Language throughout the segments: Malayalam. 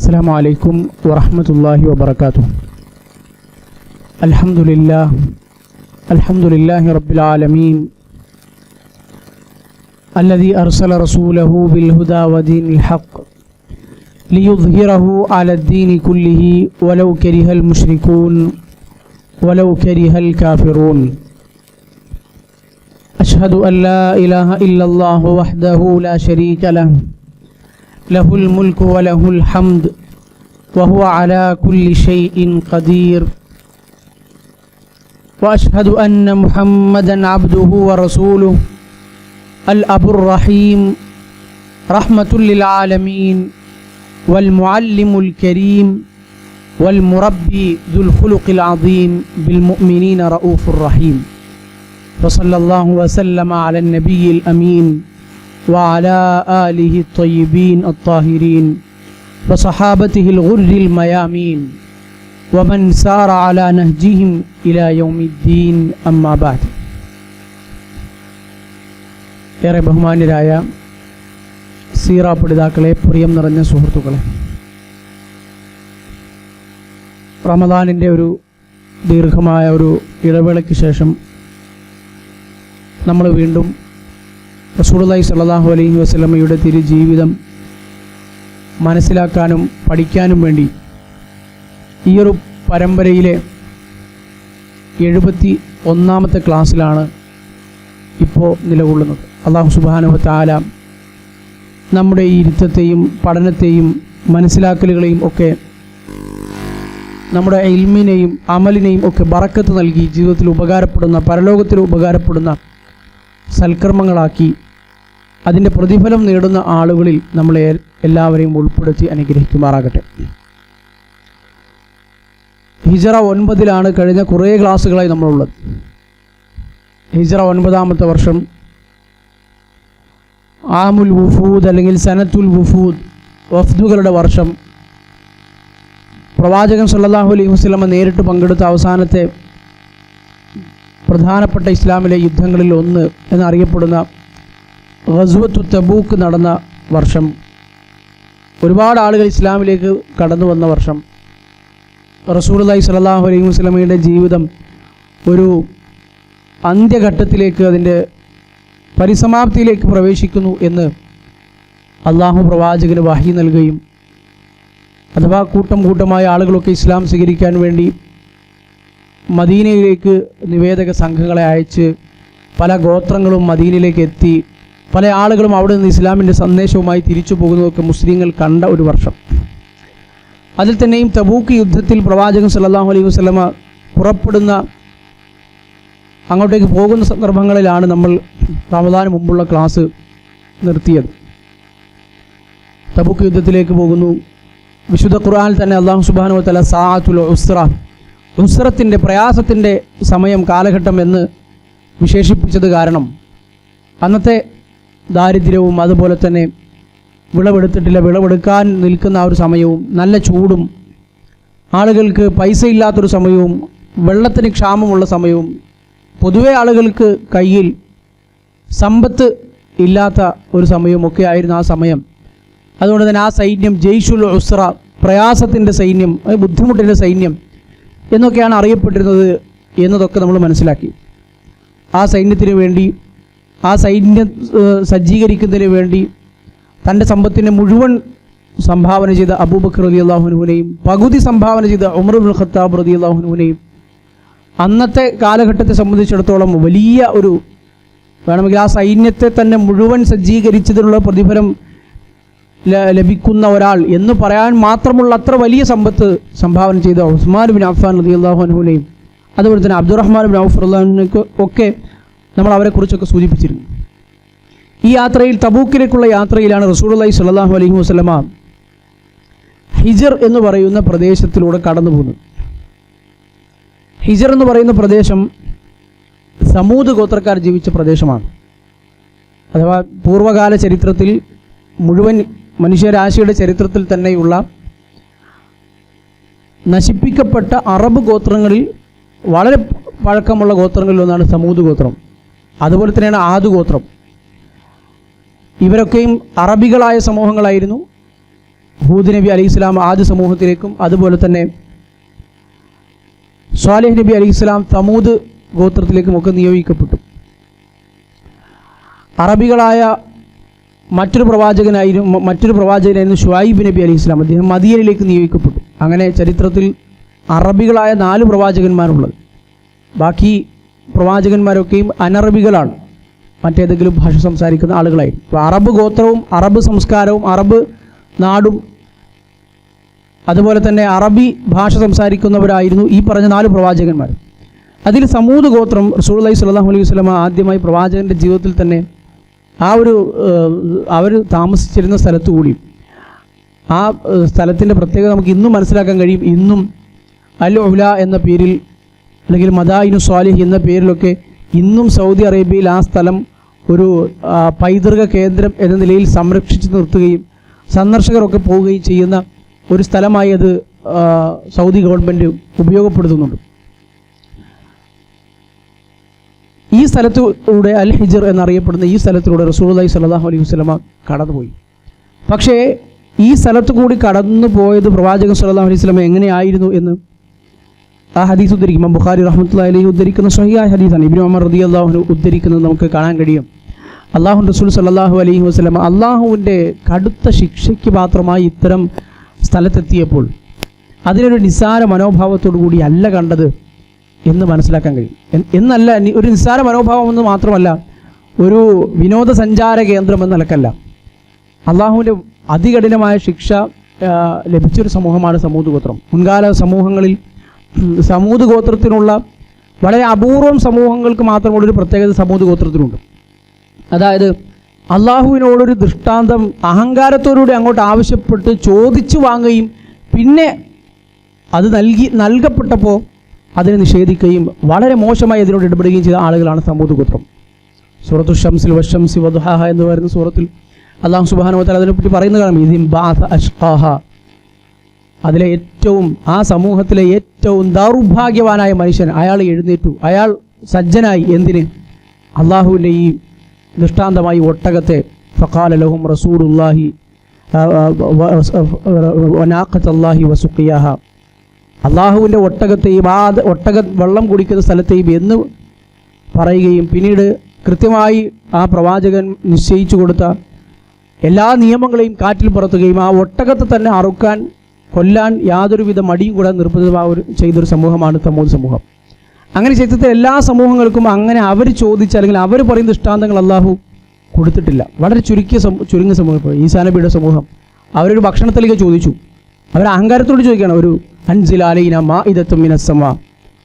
السلام عليكم ورحمة الله وبركاته. الحمد لله رب العالمين الذي أرسل رسوله بالهدى ودين الحق ليظهره على الدين كله ولو كره المشركون ولو كره الكافرون. أشهد أن لا إله إلا الله وحده لا شريك له له الملك وله الحمد وهو على كل شيء قدير. وأشهد أن محمدًا عبده ورسوله الأب الرحيم رحمة للعالمين والمعلم الكريم والمربي ذو الخلق العظيم بالمؤمنين رؤوف رحيم. وصلى الله وسلم على النبي الأمين وعلى آله الطيبين الطاهرين وصحابته الغر الميامين ومن سار على نهجهم إلى يوم الدين أما بعد. ഏറെ ബഹുമാന്യരായ സീറ പഠിതാക്കളെ, പ്രിയം നിറഞ്ഞ സുഹൃത്തുക്കളെ, റമദാനിൻ്റെ ഒരു ദീർഘമായ ഒരു ഇടവേളയ്ക്ക് ശേഷം നമ്മൾ വീണ്ടും റസൂലുള്ളാഹി സ്വല്ലല്ലാഹു അലൈഹി വസല്ലമയുടെ തിരുജീവിതം മനസ്സിലാക്കാനും പഠിക്കാനും വേണ്ടി ഈ ഒരു പരമ്പരയിലെ 71ാമത്തെ ക്ലാസ്സിലാണ് ഇപ്പോൾ നിലകൊള്ളുന്നത്. അല്ലാഹു സുബ്ഹാനഹു വ തആല നമ്മുടെ ഈ ഇരുത്തത്തെയും പഠനത്തെയും മനസ്സിലാക്കലുകളെയും ഒക്കെ നമ്മുടെ ഇൽമിനെയും അമലിനെയും ഒക്കെ ബറക്കത്ത് നൽകി ജീവിതത്തിൽ ഉപകാരപ്പെടുന്ന, പരലോകത്തിൽ ഉപകാരപ്പെടുന്ന സൽക്കർമ്മങ്ങളാക്കി അതിൻ്റെ പ്രതിഫലം നേടുന്ന ആളുകളിൽ നമ്മളെ എല്ലാവരെയും ഉൾപ്പെടുത്തി അനുഗ്രഹിക്കുമാറാകട്ടെ. ഹിജറ 9 കഴിഞ്ഞ കുറേ ക്ലാസ്സുകളായി നമ്മളുള്ളത്. ഹിജറ 9ാമത്തെ വർഷം, ആമുൽ വുഫൂദ് അല്ലെങ്കിൽ സനത്തുൽ വുഫൂദ്, വഫ്ദുകളുടെ വർഷം. പ്രവാചകൻ സല്ലല്ലാഹു അലൈഹി വസല്ലമ നേരിട്ട് പങ്കെടുത്ത അവസാനത്തെ പ്രധാനപ്പെട്ട ഇസ്ലാമിലെ യുദ്ധങ്ങളിൽ ഒന്ന് എന്നറിയപ്പെടുന്ന ഗസ്വത്തു തബൂക്ക് നടന്ന വർഷം. ഒരുപാട് ആളുകൾ ഇസ്ലാമിലേക്ക് കടന്നു വന്ന വർഷം. റസൂലുള്ളാഹി സ്വല്ലല്ലാഹു അലൈഹി വസല്ലമയുടെ ജീവിതം ഒരു അന്ത്യഘട്ടത്തിലേക്ക്, അതിൻ്റെ പരിസമാപ്തിയിലേക്ക് പ്രവേശിക്കുന്നു എന്ന് അള്ളാഹു പ്രവാചകന് വഹി നൽകുകയും, അഥവാ കൂട്ടം കൂട്ടമായ ആളുകളൊക്കെ ഇസ്ലാം സ്വീകരിക്കാൻ വേണ്ടി മദീനയിലേക്ക് നിവേദക സംഘങ്ങളെ അയച്ച് പല ഗോത്രങ്ങളും മദീനയിലേക്ക് എത്തി, പല ആളുകളും അവിടെ നിന്ന് ഇസ്ലാമിൻ്റെ സന്ദേശവുമായി തിരിച്ചു പോകുന്നതൊക്കെ മുസ്ലിങ്ങൾ കണ്ട ഒരു വർഷം. അതിൽ തന്നെയും തബൂക്ക് യുദ്ധത്തിൽ പ്രവാചകൻ സല്ലല്ലാഹു അലൈഹി വസല്ലമ പുറപ്പെടുന്ന, അങ്ങോട്ടേക്ക് പോകുന്ന സന്ദർഭങ്ങളിലാണ് നമ്മൾ റമദാന് മുമ്പുള്ള ക്ലാസ് നിർത്തിയത്. തബൂക്ക് യുദ്ധത്തിലേക്ക് പോകുന്നു. വിശുദ്ധ ഖുർആനിൽ തന്നെ അല്ലാഹു സുബ്ഹാനഹു വ തആല സാഅത്തുൽ ഉസ്റത്തിൻ്റെ, പ്രയാസത്തിൻ്റെ സമയം, കാലഘട്ടം എന്ന് വിശേഷിപ്പിച്ചത് കാരണം അന്നത്തെ ദാരിദ്ര്യവും അതുപോലെ തന്നെ വിളവെടുത്തിട്ടില്ല, വിളവെടുക്കാൻ നിൽക്കുന്ന ആ ഒരു സമയവും, നല്ല ചൂടും, ആളുകൾക്ക് പൈസ ഇല്ലാത്തൊരു സമയവും, വെള്ളത്തിന് ക്ഷാമമുള്ള സമയവും, പൊതുവെ ആളുകൾക്ക് കയ്യിൽ സമ്പത്ത് ഇല്ലാത്ത ഒരു സമയവുമൊക്കെ ആയിരുന്നു ആ സമയം. അതുകൊണ്ട് തന്നെ ആ സൈന്യം ജയ്ഷുൽ ഉസ്റ, പ്രയാസത്തിൻ്റെ സൈന്യം, ബുദ്ധിമുട്ടിൻ്റെ സൈന്യം എന്നൊക്കെയാണ് അറിയപ്പെട്ടിരുന്നത് എന്നതൊക്കെ നമ്മൾ മനസ്സിലാക്കി. ആ സൈന്യത്തിന് വേണ്ടി, ആ സൈന്യം സജ്ജീകരിക്കുന്നതിന് വേണ്ടി തൻ്റെ സമ്പത്തിനെ മുഴുവൻ സംഭാവന ചെയ്ത അബൂബക്കർ റളിയല്ലാഹു അൻഹുവിനെയും പകുതി സംഭാവന ചെയ്ത ഉമർ ഇബ്നുൽ ഖത്താബ് റളിയല്ലാഹു അൻഹുവിനെയും അന്നത്തെ കാലഘട്ടത്തെ സംബന്ധിച്ചിടത്തോളം വലിയ ഒരു, വേണമെങ്കിൽ ആ സൈന്യത്തെ തന്നെ മുഴുവൻ സജ്ജീകരിച്ചതിനുള്ള പ്രതിഫലം ലഭിക്കുന്ന ഒരാൾ എന്ന് പറയാൻ മാത്രമുള്ള അത്ര വലിയ സമ്പത്ത് സംഭാവന ചെയ്ത ഉസ്മാൻ ബിൻ അഫ്ഫാൻ റളിയല്ലാഹു അൻഹുവിനെയും അതുപോലെ തന്നെ അബ്ദുറഹ്മാൻ ബിൻ ഔഫ് റളിയല്ലാഹു അൻഹു ഒക്കെ നമ്മൾ അവരെക്കുറിച്ചൊക്കെ സൂചിപ്പിച്ചിരുന്നു. ഈ യാത്രയിൽ, തബൂക്കിലേക്കുള്ള യാത്രയിലാണ് റസൂലുള്ളാഹി സ്വല്ലല്ലാഹു അലൈഹി വസല്ലമ ഹിജർ എന്ന് പറയുന്ന പ്രദേശത്തിലൂടെ കടന്നു പോകുന്നത്. ഹിജർ എന്ന് പറയുന്ന പ്രദേശം സമൂദ് ഗോത്രക്കാർ ജീവിച്ച പ്രദേശമാണ്. അഥവാ പൂർവ്വകാല ചരിത്രത്തിൽ, മുഴുവൻ മനുഷ്യരാശിയുടെ ചരിത്രത്തിൽ തന്നെയുള്ള നശിപ്പിക്കപ്പെട്ട അറബ് ഗോത്രങ്ങളിൽ വളരെ പഴക്കമുള്ള ഗോത്രങ്ങളിലൊന്നാണ് സമൂദ് ഗോത്രം. അതുപോലെ തന്നെയാണ് ആദ് ഗോത്രം. ഇവരൊക്കെയും അറബികളായ സമൂഹങ്ങളായിരുന്നു. ഹൂദ് നബി അലൈഹി സ്വലാം ആദ് സമൂഹത്തിലേക്കും അതുപോലെ തന്നെ സ്വാലിഹ് നബി അലൈഹി സ്വലാം സമൂദ് ഗോത്രത്തിലേക്കും ഒക്കെ നിയോഗിക്കപ്പെട്ടു. അറബികളായ മറ്റൊരു പ്രവാചകനായിരുന്നു ഷുഐബ് നബി അലൈഹി സ്വലാം. അദ്ദേഹം മദീനയിലേക്ക് നിയോഗിക്കപ്പെട്ടു. അങ്ങനെ ചരിത്രത്തിൽ അറബികളായ 4 പ്രവാചകന്മാരുള്ളത്. ബാക്കി പ്രവാചകന്മാരൊക്കെയും അനറബികളാണ്, മറ്റേതെങ്കിലും ഭാഷ സംസാരിക്കുന്ന ആളുകളായിരുന്നു. അപ്പോൾ അറബ് ഗോത്രവും അറബ് സംസ്കാരവും അറബ് നാടും അതുപോലെ തന്നെ അറബി ഭാഷ സംസാരിക്കുന്നവരായിരുന്നു ഈ പറഞ്ഞ 4 പ്രവാചകന്മാർ. അതിൽ സമൂദ് ഗോത്രം റസൂലുള്ളാഹി സ്വല്ലല്ലാഹു അലൈഹി വസല്ലം ആദ്യമായി പ്രവാചകൻ്റെ ജീവിതത്തിൽ തന്നെ അവർ താമസിച്ചിരുന്ന സ്ഥലത്തു കൂടി ആ സ്ഥലത്തിൻ്റെ പ്രത്യേകത നമുക്ക് ഇന്നും മനസ്സിലാക്കാൻ കഴിയും. ഇന്നും അൽ ഉല എന്ന പേരിൽ അല്ലെങ്കിൽ മദായിനു സ്വാലിഹ് എന്ന പേരിലൊക്കെ ഇന്നും സൗദി അറേബ്യയിൽ ആ സ്ഥലം ഒരു പൈതൃക കേന്ദ്രം എന്ന നിലയിൽ സംരക്ഷിച്ചു നിർത്തുകയും സന്ദർശകരൊക്കെ പോവുകയും ചെയ്യുന്ന ഒരു സ്ഥലമായി അത് സൗദി ഗവൺമെൻറ് ഉപയോഗപ്പെടുത്തുന്നുണ്ട്. ഈ സ്ഥലത്തിലൂടെ അൽ ഹിജർ എന്നറിയപ്പെടുന്ന ഈ സ്ഥലത്തിലൂടെ റസൂലുള്ളാഹി സ്വല്ലല്ലാഹു അലൈഹി വസല്ലമ കടന്നുപോയി. പക്ഷേ ഈ സ്ഥലത്തു കൂടി കടന്നു പോയത് പ്രവാചകൻ സ്വല്ലല്ലാഹു അലൈഹി വസല്ലമ എങ്ങനെയായിരുന്നു എന്ന് ആ ഹദീസ് ഉദ്ധരിക്കും. ഇമാം ബുഖാരി റഹ്മത്തുള്ളാഹി അലൈഹി ഉദ്ധരിക്കുന്ന സ്വഹീഹായ ഹദീസാണ്. ഇബ്നു ഉമർ റളിയല്ലാഹു അൻഹു ഉദ്ധരിക്കുന്നത് നമുക്ക് കാണാൻ കഴിയും. അല്ലാഹു റസൂൽ സ്വല്ലല്ലാഹു അലൈഹി വസല്ലമ അല്ലാഹുവിൻ്റെ കടുത്ത ശിക്ഷയ്ക്ക് മാത്രമായി ഇത്തരം സ്ഥലത്തെത്തിയപ്പോൾ അതിനൊരു നിസ്സാര മനോഭാവത്തോടു കൂടി അല്ല കണ്ടത് എന്ന് മനസ്സിലാക്കാൻ കഴിയും. എന്നല്ല, ഒരു നിസ്സാര മനോഭാവം എന്ന് മാത്രമല്ല, ഒരു വിനോദസഞ്ചാര കേന്ദ്രം എന്ന നിലക്കല്ല. അള്ളാഹുവിൻ്റെ അതികഠിനമായ ശിക്ഷ ലഭിച്ചൊരു സമൂഹമാണ് സമൂദ് ഗോത്രം. മുൻകാല സമൂഹങ്ങളിൽ സമൂദ് ഗോത്രത്തിനുള്ള വളരെ അപൂർവം സമൂഹങ്ങൾക്ക് മാത്രമുള്ളൊരു പ്രത്യേകത സമൂദ് ഗോത്രത്തിനുണ്ട്. അതായത് അള്ളാഹുവിനോടൊരു ദൃഷ്ടാന്തം അഹങ്കാരത്തോടുകൂടി അങ്ങോട്ട് ആവശ്യപ്പെട്ട് ചോദിച്ചു വാങ്ങുകയും പിന്നെ അത് നൽകപ്പെട്ടപ്പോൾ അതിനെ നിഷേധിക്കുകയും വളരെ മോശമായി അതിനോട് ഇടപെടുകയും ചെയ്ത ആളുകളാണ് സമൂദ് ഗോത്രം. സൂറത്തു ഷംസിൽ വശംസി വദുഹാഹ എന്ന് പറയുന്ന സൂറത്തിൽ അല്ലാഹു സുബ്ഹാനഹു വ തആല അതിനെപ്പറ്റി പറയുന്ന കാണാം. ഇതിൻ ബഅസ അഷ്ഖാഹ, അതിലെ ഏറ്റവും ആ സമൂഹത്തിലെ ഏറ്റവും ദൗർഭാഗ്യവാനായ മനുഷ്യൻ അയാൾ എഴുന്നേറ്റു, അയാൾ സജ്ജനായി. എന്തിന്? അള്ളാഹുവിൻ്റെ ഈ ദൃഷ്ടാന്തമായി ഒട്ടകത്തെ ഫഖാല ലഹും റസൂലുള്ളാഹി വനാഖത്തല്ലാഹി വസുഖിയാഹ, അള്ളാഹുവിൻ്റെ ഒട്ടകത്തെയും ആ ഒട്ടക വെള്ളം കുടിക്കുന്ന സ്ഥലത്തെയും എന്ന് പറയുകയും പിന്നീട് കൃത്യമായി ആ പ്രവാചകൻ നിശ്ചയിച്ചു കൊടുത്ത എല്ലാ നിയമങ്ങളെയും കാറ്റിൽ പറത്തുകയും ആ ഒട്ടകത്തെ തന്നെ അറുക്കാൻ കൊല്ലാൻ യാതൊരുവിധ മടിയും കൂടെ ചെയ്തൊരു സമൂഹമാണ് സമൂദ് സമൂഹം. അങ്ങനെ ചരിത്രത്തിൽ എല്ലാ സമൂഹങ്ങൾക്കും അങ്ങനെ അവർ ചോദിച്ച അല്ലെങ്കിൽ അവർ പറയുന്ന ദൃഷ്ടാന്തങ്ങൾ അള്ളാഹു കൊടുത്തിട്ടില്ല. വളരെ ചുരുങ്ങിയ സമൂഹം. ഇപ്പോൾ ഈസാ നബിയുടെ സമൂഹം അവരൊരു ഭക്ഷണത്തിലേക്ക് ചോദിച്ചു. അവർ അഹങ്കാരത്തോട് ചോദിക്കുകയാണ്, ഒരു അൻസിൽ അലൈന മാഇദത്തും മിനസ് സമാ.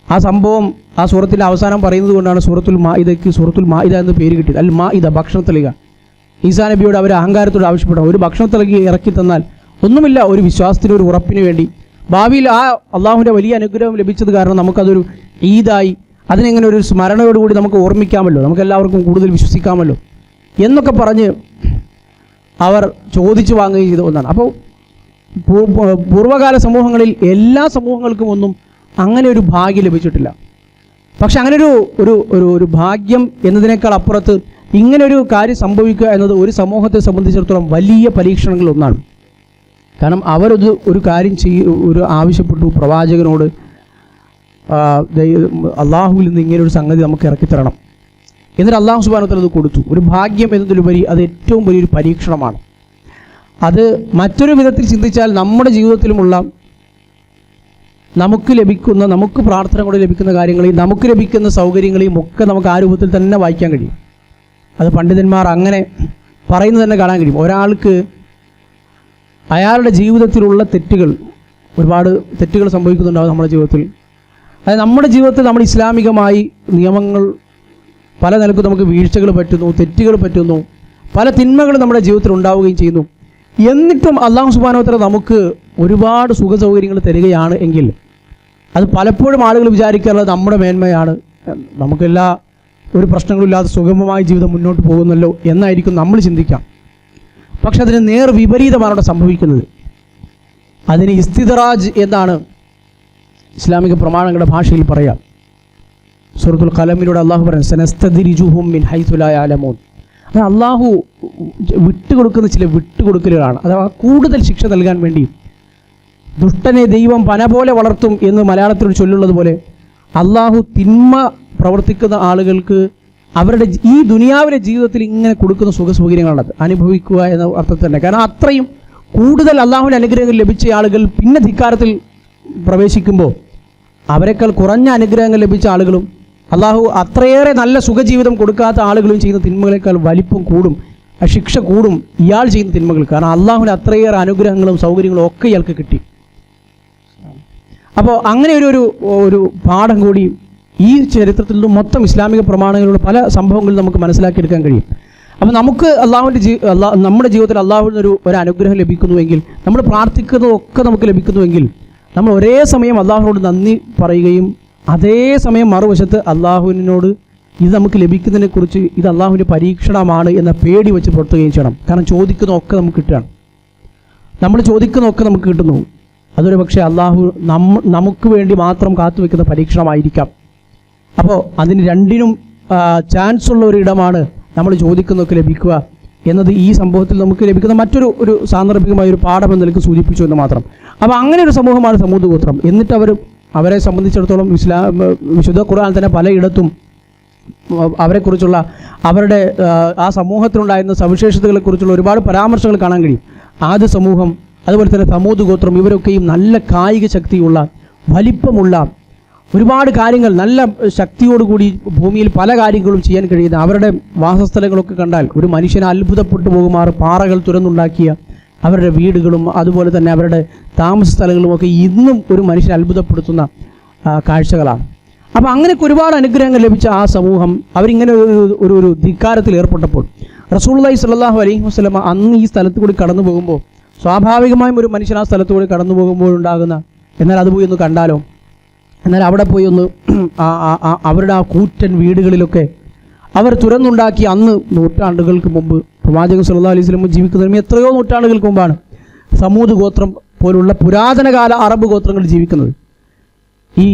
ആ സംഭവം ആ സൂറത്തിൻ്റെ അവസാനം പറയുന്നത് കൊണ്ടാണ് സൂറത്തുൽ മാഇദയ്ക്ക് സൂറത്തുൽ മാഇദ എന്ന് പേര് കിട്ടിയത്. അൽ മാഇദ, ഭക്ഷണത്തലിക. ഈസാ നബിയോട് അവർ അഹങ്കാരത്തോട് ആവശ്യപ്പെടാം, ഒരു ഭക്ഷണത്തലിക ഇറക്കി തന്നാൽ ഒന്നുമില്ല, ഒരു വിശ്വാസത്തിന് ഒരു ഉറപ്പിന് വേണ്ടി ഭാവിയിൽ ആ അള്ളാഹുവിൻ്റെ വലിയ അനുഗ്രഹം ലഭിച്ചത് കാരണം നമുക്കതൊരു ഈദായി അതിനെങ്ങനെ ഒരു സ്മരണയോടുകൂടി നമുക്ക് ഓർമ്മിക്കാമല്ലോ, നമുക്കെല്ലാവർക്കും കൂടുതൽ വിശ്വസിക്കാമല്ലോ എന്നൊക്കെ പറഞ്ഞ് അവർ ചോദിച്ചു വാങ്ങുകയും ചെയ്ത ഒന്നാണ്. അപ്പോൾ പൂർവ്വകാല സമൂഹങ്ങളിൽ എല്ലാ സമൂഹങ്ങൾക്കും ഒന്നും അങ്ങനെ ഒരു ഭാഗ്യം ലഭിച്ചിട്ടില്ല. പക്ഷെ അങ്ങനെ ഒരു ഭാഗ്യം എന്നതിനേക്കാൾ അപ്പുറത്ത് ഇങ്ങനൊരു കാര്യം സംഭവിക്കുക എന്നത് ഒരു സമൂഹത്തെ സംബന്ധിച്ചിടത്തോളം വലിയ പരീക്ഷണങ്ങളൊന്നാണ്. കാരണം ഒരു കാര്യം ആവശ്യപ്പെട്ടു പ്രവാചകനോട്, അള്ളാഹുവിൽ നിന്ന് ഇങ്ങനെ ഒരു സംഗതി നമുക്ക് ഇറക്കിത്തരണം. എന്നിട്ട് അള്ളാഹു സുബ്ഹാനഹു വ തആല അത് കൊടുത്തു. ഒരു ഭാഗ്യം എന്നതിലുപരി അത് ഏറ്റവും വലിയൊരു പരീക്ഷണമാണ്. അത് മറ്റൊരു വിധത്തിൽ ചിന്തിച്ചാൽ നമ്മുടെ ജീവിതത്തിലുമുള്ള നമുക്ക് പ്രാർത്ഥന കൊണ്ട് ലഭിക്കുന്ന കാര്യങ്ങളെയും നമുക്ക് ലഭിക്കുന്ന സൗകര്യങ്ങളെയും ഒക്കെ നമുക്ക് ആ രൂപത്തിൽ തന്നെ വായിക്കാൻ കഴിയും. അത് പണ്ഡിതന്മാർ അങ്ങനെ പറയുന്നത് തന്നെ കാണാൻ കഴിയും. ഒരാൾക്ക് അയാളുടെ ജീവിതത്തിലുള്ള ഒരുപാട് തെറ്റുകൾ സംഭവിക്കുന്നുണ്ടാവും നമ്മുടെ ജീവിതത്തിൽ. അതായത് നമ്മുടെ ജീവിതത്തിൽ നമ്മൾ ഇസ്ലാമികമായി നിയമങ്ങൾ പല നിലക്കും നമുക്ക് വീഴ്ചകൾ പറ്റുന്നു, തെറ്റുകൾ പറ്റുന്നു, പല തിന്മകൾ നമ്മുടെ ജീവിതത്തിൽ ഉണ്ടാവുകയും ചെയ്യുന്നു. എന്നിട്ടും അല്ലാഹു സുബ്ഹാനഹു വ തആല നമുക്ക് ഒരുപാട് സുഖസൗകര്യങ്ങൾ തരികയാണ് എങ്കിൽ അത് പലപ്പോഴും ആളുകൾ വിചാരിക്കാറുള്ളത് നമ്മുടെ മേന്മയാണ്, നമുക്കെല്ലാ ഒരു പ്രശ്നങ്ങളില്ലാതെ സുഗമമായ ജീവിതം മുന്നോട്ട് പോകുന്നല്ലോ എന്നായിരിക്കും നമ്മൾ ചിന്തിക്കാം. പക്ഷെ അതിന് നേർ വിപരീതമാണ് അവിടെ സംഭവിക്കുന്നത്. അതിന് ഇസ്തിദ്റാജ് എന്നാണ് ഇസ്ലാമിക പ്രമാണങ്ങളുടെ ഭാഷയിൽ പറയാം. സൂറത്തുൽ ഖലമിലൂടെ അള്ളാഹു പറയുന്നു, സനസ്തദ്രിജുഹും മിൻ ഹൈസു ലാ യഅലമൂൻ. അത് അള്ളാഹു വിട്ടുകൊടുക്കുന്ന ചില വിട്ടുകൊടുക്കലുകളാണ്. അഥവാ കൂടുതൽ ശിക്ഷ നൽകാൻ വേണ്ടി. ദുഷ്ടനെ ദൈവം പന പോലെ വളർത്തും എന്ന് മലയാളത്തിൽ ചൊല്ലുള്ളത് പോലെ അള്ളാഹു തിന്മ പ്രവർത്തിക്കുന്ന ആളുകൾക്ക് അവരുടെ ഈ ദുനിയാവിലെ ജീവിതത്തിൽ ഇങ്ങനെ കൊടുക്കുന്ന സുഖസൗകര്യങ്ങളാണത് അനുഭവിക്കുക എന്ന അർത്ഥത്തിൽ തന്നെ. കാരണം അത്രയും കൂടുതൽ അള്ളാഹുവിൻ്റെ അനുഗ്രഹങ്ങൾ ലഭിച്ച ആളുകൾ പിന്നെ ധിക്കാരത്തിൽ പ്രവേശിക്കുമ്പോൾ അവരെക്കാൾ കുറഞ്ഞ അനുഗ്രഹങ്ങൾ ലഭിച്ച ആളുകളും അള്ളാഹു അത്രയേറെ നല്ല സുഖജീവിതം കൊടുക്കാത്ത ആളുകളും ചെയ്യുന്ന തിന്മകളേക്കാൾ വലിപ്പം കൂടും, ശിക്ഷ കൂടും ഇയാൾ ചെയ്യുന്ന തിന്മകൾ. കാരണം അള്ളാഹുവിന് അത്രയേറെ അനുഗ്രഹങ്ങളും സൗകര്യങ്ങളും ഒക്കെ ഇയാൾക്ക് കിട്ടി. അപ്പോൾ അങ്ങനെ ഒരു പാഠം കൂടി ഈ ചരിത്രത്തിൽ നിന്നും മൊത്തം ഇസ്ലാമിക പ്രമാണങ്ങളുടെ പല സംഭവങ്ങളും നമുക്ക് മനസ്സിലാക്കിയെടുക്കാൻ കഴിയും. അപ്പോൾ നമുക്ക് നമ്മുടെ ജീവിതത്തിൽ അള്ളാഹുവിൽ ഒരു അനുഗ്രഹം ലഭിക്കുന്നുവെങ്കിൽ, നമ്മൾ പ്രാർത്ഥിക്കുന്നതൊക്കെ നമുക്ക് ലഭിക്കുന്നുവെങ്കിൽ, നമ്മൾ ഒരേ സമയം അള്ളാഹുവിനോട് നന്ദി പറയുകയും അതേ സമയം മറുവശത്ത് അള്ളാഹുവിനോട് ഇത് നമുക്ക് ലഭിക്കുന്നതിനെക്കുറിച്ച് ഇത് അള്ളാഹുവിൻ്റെ പരീക്ഷണമാണ് എന്ന പേടി വെച്ച് പുറത്തുകയും ചെയ്യണം. കാരണം ചോദിക്കുന്നതൊക്കെ നമുക്ക് കിട്ടുകയാണ്, നമ്മൾ ചോദിക്കുന്നതൊക്കെ നമുക്ക് കിട്ടുന്നു. അതൊരു പക്ഷേ അള്ളാഹു നമുക്ക് വേണ്ടി മാത്രം കാത്തുവെക്കുന്ന പരീക്ഷണമായിരിക്കാം. അപ്പോൾ അതിന് രണ്ടിനും ചാൻസ് ഉള്ള ഒരു ഇടമാണ് നമ്മൾ ചോദിക്കുന്നതൊക്കെ ലഭിക്കുക എന്നത് ഈ സംഭവത്തിൽ നമുക്ക് ലഭിക്കുന്ന മറ്റൊരു സാന്ദർഭികമായ ഒരു പാഠം എന്ന നിലയ്ക്ക് സൂചിപ്പിച്ചു എന്ന് മാത്രം. അപ്പോൾ അങ്ങനെ ഒരു സമൂഹമാണ് സമൂദ് ഗോത്രം. എന്നിട്ട് അവരെ സംബന്ധിച്ചിടത്തോളം വിശുദ്ധ ഖുർആൻ തന്നെ പലയിടത്തും അവരെക്കുറിച്ചുള്ള അവരുടെ ആ സമൂഹത്തിലുണ്ടായിരുന്ന സവിശേഷതകളെക്കുറിച്ചുള്ള ഒരുപാട് പരാമർശങ്ങൾ കാണാൻ കഴിയും. ആദ് സമൂഹം, അതുപോലെ തന്നെ സമൂദ് ഗോത്രം, ഇവരൊക്കെയും നല്ല കായിക ശക്തിയുള്ള വലിപ്പമുള്ള ഒരുപാട് കാര്യങ്ങൾ നല്ല ശക്തിയോടുകൂടി ഭൂമിയിൽ പല കാര്യങ്ങളും ചെയ്യാൻ കഴിയുന്ന അവരുടെ വാസസ്ഥലങ്ങളൊക്കെ കണ്ടാൽ ഒരു മനുഷ്യനെ അത്ഭുതപ്പെട്ടു പോകുമാറ് പാറകൾ തുറന്നുണ്ടാക്കിയ അവരുടെ വീടുകളും അതുപോലെ തന്നെ അവരുടെ താമസ സ്ഥലങ്ങളുമൊക്കെ ഇന്നും ഒരു മനുഷ്യനെ അത്ഭുതപ്പെടുത്തുന്ന കാഴ്ചകളാണ്. അപ്പോൾ അങ്ങനെയൊക്കെ ഒരുപാട് അനുഗ്രഹങ്ങൾ ലഭിച്ച ആ സമൂഹം അവരിങ്ങനെ ഒരു ധിക്കാരത്തിൽ ഏർപ്പെട്ടപ്പോൾ റസൂലുള്ളാഹി സ്വല്ലല്ലാഹു അലൈഹി വസല്ലം അന്ന് ഈ സ്ഥലത്ത് കൂടി കടന്നു പോകുമ്പോൾ സ്വാഭാവികമായും ഒരു മനുഷ്യൻ ആ സ്ഥലത്ത് കൂടി കടന്നു പോകുമ്പോഴുണ്ടാകുന്ന എന്നാൽ അത് പോയി ഒന്ന് കണ്ടാലോ, എന്നാൽ അവിടെ പോയി ഒന്ന് അവരുടെ ആ കൂറ്റൻ വീടുകളിലൊക്കെ അവർ തുറന്നുണ്ടാക്കി അന്ന് നൂറ്റാണ്ടുകൾക്ക് മുമ്പ് പ്രവാചകൻ സല്ലല്ലാഹു അലൈഹി വസല്ലം ജീവിക്കുന്നതിന് എത്രയോ നൂറ്റാണ്ടുകൾക്ക് മുമ്പാണ് സമൂദ് ഗോത്രം പോലുള്ള പുരാതനകാല അറബ് ഗോത്രങ്ങൾ ജീവിക്കുന്നത്. ഈ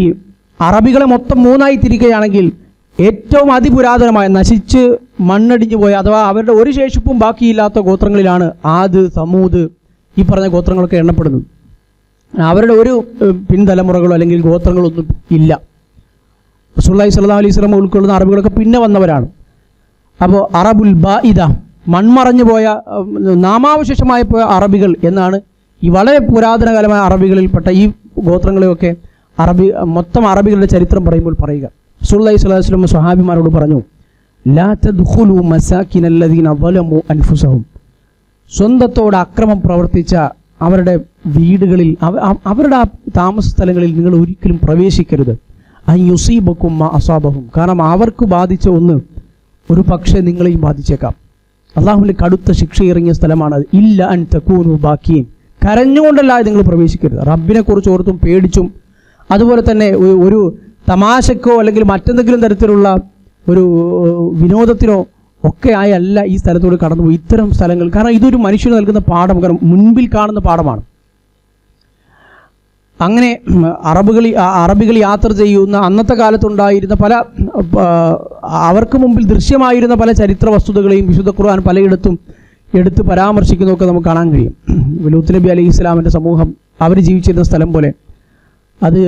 അറബികളെ മൊത്തം മൂന്നായി തിരിക്കുകയാണെങ്കിൽ ഏറ്റവും അതിപുരാതനമായ നശിച്ച് മണ്ണടിഞ്ഞു പോയ അഥവാ അവരുടെ ഒരു ശേഷിപ്പും ബാക്കിയില്ലാത്ത ഗോത്രങ്ങളിലാണ് ആദ്, സമൂദ് ഈ പറഞ്ഞ ഗോത്രങ്ങളൊക്കെ എണ്ണപ്പെടുന്നത്. അവരുടെ ഒരു പിൻതലമുറകളോ അല്ലെങ്കിൽ ഗോത്രങ്ങളൊന്നും ഇല്ല. റസൂലുള്ളാഹി സ്വല്ലല്ലാഹു അലൈഹി വസല്ലം ഉൾക്കൊള്ളുന്ന അറബികളൊക്കെ പിന്നെ വന്നവരാണ്. അപ്പോൾ അറബുൽ ബാഇദ, മൺമറഞ്ഞു പോയ നാമാവശേഷമായി പോയ അറബികൾ എന്നാണ് ഈ വളരെ പുരാതനകാലമായ അറബികളിൽപ്പെട്ട ഈ ഗോത്രങ്ങളെയൊക്കെ മൊത്തം അറബികളുടെ ചരിത്രം പറയുമ്പോൾ പറയുക. റസൂലുള്ളാഹി സ്വല്ലല്ലാഹു അലൈഹി വസല്ലം സ്വഹാബിമാരോട് പറഞ്ഞു, ലാ തദ്ഖുലു മസാകിനല്ലദീന ളലമു അൻഫുസഹും, സ്വന്തത്തോട് അക്രമം പ്രവർത്തിച്ച അവരുടെ വീടുകളിൽ അവരുടെ ആ താമസ സ്ഥലങ്ങളിൽ നിങ്ങൾ ഒരിക്കലും പ്രവേശിക്കരുത്. അയ്യുസീബക്കും മാ അസാബഹും, കാരണം അവർക്ക് ബാധിച്ച ഒന്ന് ഒരു പക്ഷേ നിങ്ങളെയും ബാധിച്ചേക്കാം. അള്ളാഹുവിൻ്റെ കടുത്ത ശിക്ഷ ഇറങ്ങിയ സ്ഥലമാണത്. ഇല്ല അൻ തകൂനു ബാക്കിയൻ, കരഞ്ഞുകൊണ്ടല്ലാതെ നിങ്ങൾ പ്രവേശിക്കരുത്. റബ്ബിനെ കുറിച്ച് ഓർത്തും പേടിച്ചും അതുപോലെ തന്നെ ഒരു തമാശക്കോ അല്ലെങ്കിൽ മറ്റെന്തെങ്കിലും തരത്തിലുള്ള ഒരു വിനോദത്തിനോ ഒക്കെ ആയല്ല ഈ സ്ഥലത്തോട് കടന്നുപോയി ഇത്തരം സ്ഥലങ്ങൾ. കാരണം ഇതൊരു മനുഷ്യന് നൽകുന്ന പാഠം, കാരണം മുൻപിൽ കാണുന്ന പാഠമാണ്. അങ്ങനെ അറബികൾ യാത്ര ചെയ്യുന്ന അന്നത്തെ കാലത്തുണ്ടായിരുന്ന പല അവർക്ക് മുമ്പിൽ ദൃശ്യമായിരുന്ന പല ചരിത്ര വസ്തുതകളെയും വിശുദ്ധ ഖുർആൻ പലയിടത്തും എടുത്ത് പരാമർശിക്കുന്നതൊക്കെ നമുക്ക് കാണാൻ കഴിയും. ലൂത്ത് നബി അലൈഹി ഇസ്ലാമിൻ്റെ സമൂഹം അവർ ജീവിച്ചിരുന്ന സ്ഥലം പോലെ അത്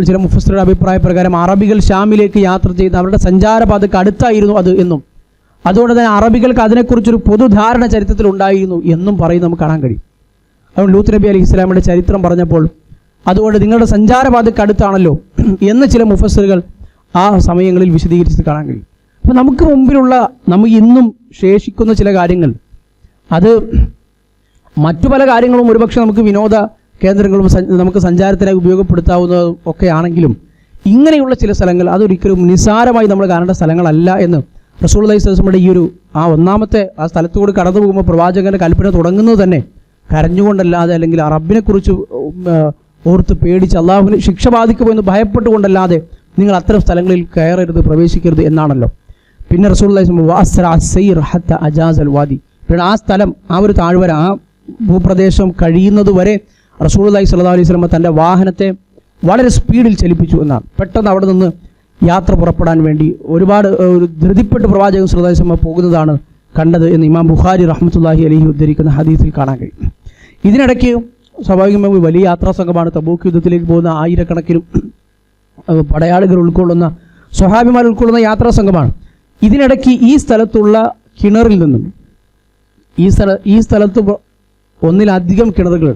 ചില മുഫസ്സിറുകളുടെ അഭിപ്രായ പ്രകാരം അറബികൾ ഷാമിലേക്ക് യാത്ര ചെയ്യുന്ന അവരുടെ സഞ്ചാരപാതയ്ക്ക് അടുത്തായിരുന്നു അത് എന്നും അതുകൊണ്ട് തന്നെ അറബികൾക്ക് അതിനെക്കുറിച്ചൊരു പൊതുധാരണ ചരിത്രത്തിൽ ഉണ്ടായിരുന്നു എന്നും പറയുന്നത് നമുക്ക് കാണാൻ കഴിയും. അതുകൊണ്ട് ലൂത്ത് നബി അലൈഹി ഇസ്ലാമിൻ്റെ ചരിത്രം പറഞ്ഞപ്പോൾ അതുകൊണ്ട് നിങ്ങളുടെ സഞ്ചാരപാതയ്ക്ക് അടുത്താണല്ലോ എന്ന് ചില മുഫസ്സിറുകൾ ആ സമയങ്ങളിൽ വിശദീകരിച്ച് കാണാൻ കഴിയും. അപ്പോൾ നമുക്ക് മുമ്പിലുള്ള നമുക്ക് ഇന്നും ശേഷിക്കുന്ന ചില കാര്യങ്ങൾ അത് മറ്റു പല കാര്യങ്ങളും ഒരുപക്ഷെ നമുക്ക് വിനോദ കേന്ദ്രങ്ങളും നമുക്ക് സഞ്ചാരത്തിനായി ഉപയോഗപ്പെടുത്താവുന്നതും ഒക്കെ ആണെങ്കിലും ഇങ്ങനെയുള്ള ചില സ്ഥലങ്ങൾ അതൊരിക്കലും നിസ്സാരമായി നമ്മൾ കാണേണ്ട സ്ഥലങ്ങളല്ല എന്ന് റസൂലുള്ളാഹി സ്വല്ലല്ലാഹു അലൈഹി വസല്ലം ഈ ഒന്നാമത്തെ ആ സ്ഥലത്തുകൂടി കടന്നു പോകുമ്പോൾ പ്രവാചകൻ്റെ കൽപ്പന തുടങ്ങുന്നത് തന്നെ കരഞ്ഞുകൊണ്ടല്ലാതെ അല്ലെങ്കിൽ റബ്ബിനെക്കുറിച്ച് ഓർത്ത് പേടിച്ച് അള്ളാഹുവിന് ശിക്ഷ ബാധിക്കുമെന്ന് ഭയപ്പെട്ടുകൊണ്ടല്ലാതെ നിങ്ങൾ അത്തരം സ്ഥലങ്ങളിൽ കയറരുത്, പ്രവേശിക്കരുത് എന്നാണല്ലോ. പിന്നെ റസൂലുള്ളാഹി വാദി, പിന്നെ ആ സ്ഥലം ആ ഒരു താഴ്വര ആ ഭൂപ്രദേശം കഴിയുന്നത് വരെ റസൂലുള്ളാഹി സ്വല്ലല്ലാഹു അലൈഹി വസല്ലം തൻ്റെ വാഹനത്തെ വളരെ സ്പീഡിൽ ചലിപ്പിച്ചു എന്നാണ്. പെട്ടെന്ന് അവിടെ നിന്ന് യാത്ര പുറപ്പെടാൻ വേണ്ടി ഒരുപാട് ഒരു ധൃതിപ്പെട്ട് പ്രവാചകൻ സല്ലല്ലാഹു അലൈഹി വസല്ലം പോകുന്നതാണ് കണ്ടത് എന്ന് ഇമാം ബുഖാരി റഹ്മത്തുള്ളാഹി അലൈഹി ഉദ്ധരിക്കുന്ന ഹദീസിൽ കാണാൻ കഴിയും. ഇതിനിടയ്ക്ക് സ്വാഭാവികമായി വലിയ യാത്രാ സംഘമാണ്. തബൂക്ക് യുദ്ധത്തിലേക്ക് പോകുന്ന ആയിരക്കണക്കിനും പടയാളികൾ ഉൾക്കൊള്ളുന്ന സ്വഹാബിമാർ ഉൾക്കൊള്ളുന്ന യാത്രാ സംഘമാണ്. ഇതിനിടയ്ക്ക് ഈ സ്ഥലത്തുള്ള കിണറിൽ നിന്നും ഈ സ്ഥലത്ത് ഒന്നിലധികം കിണറുകൾ,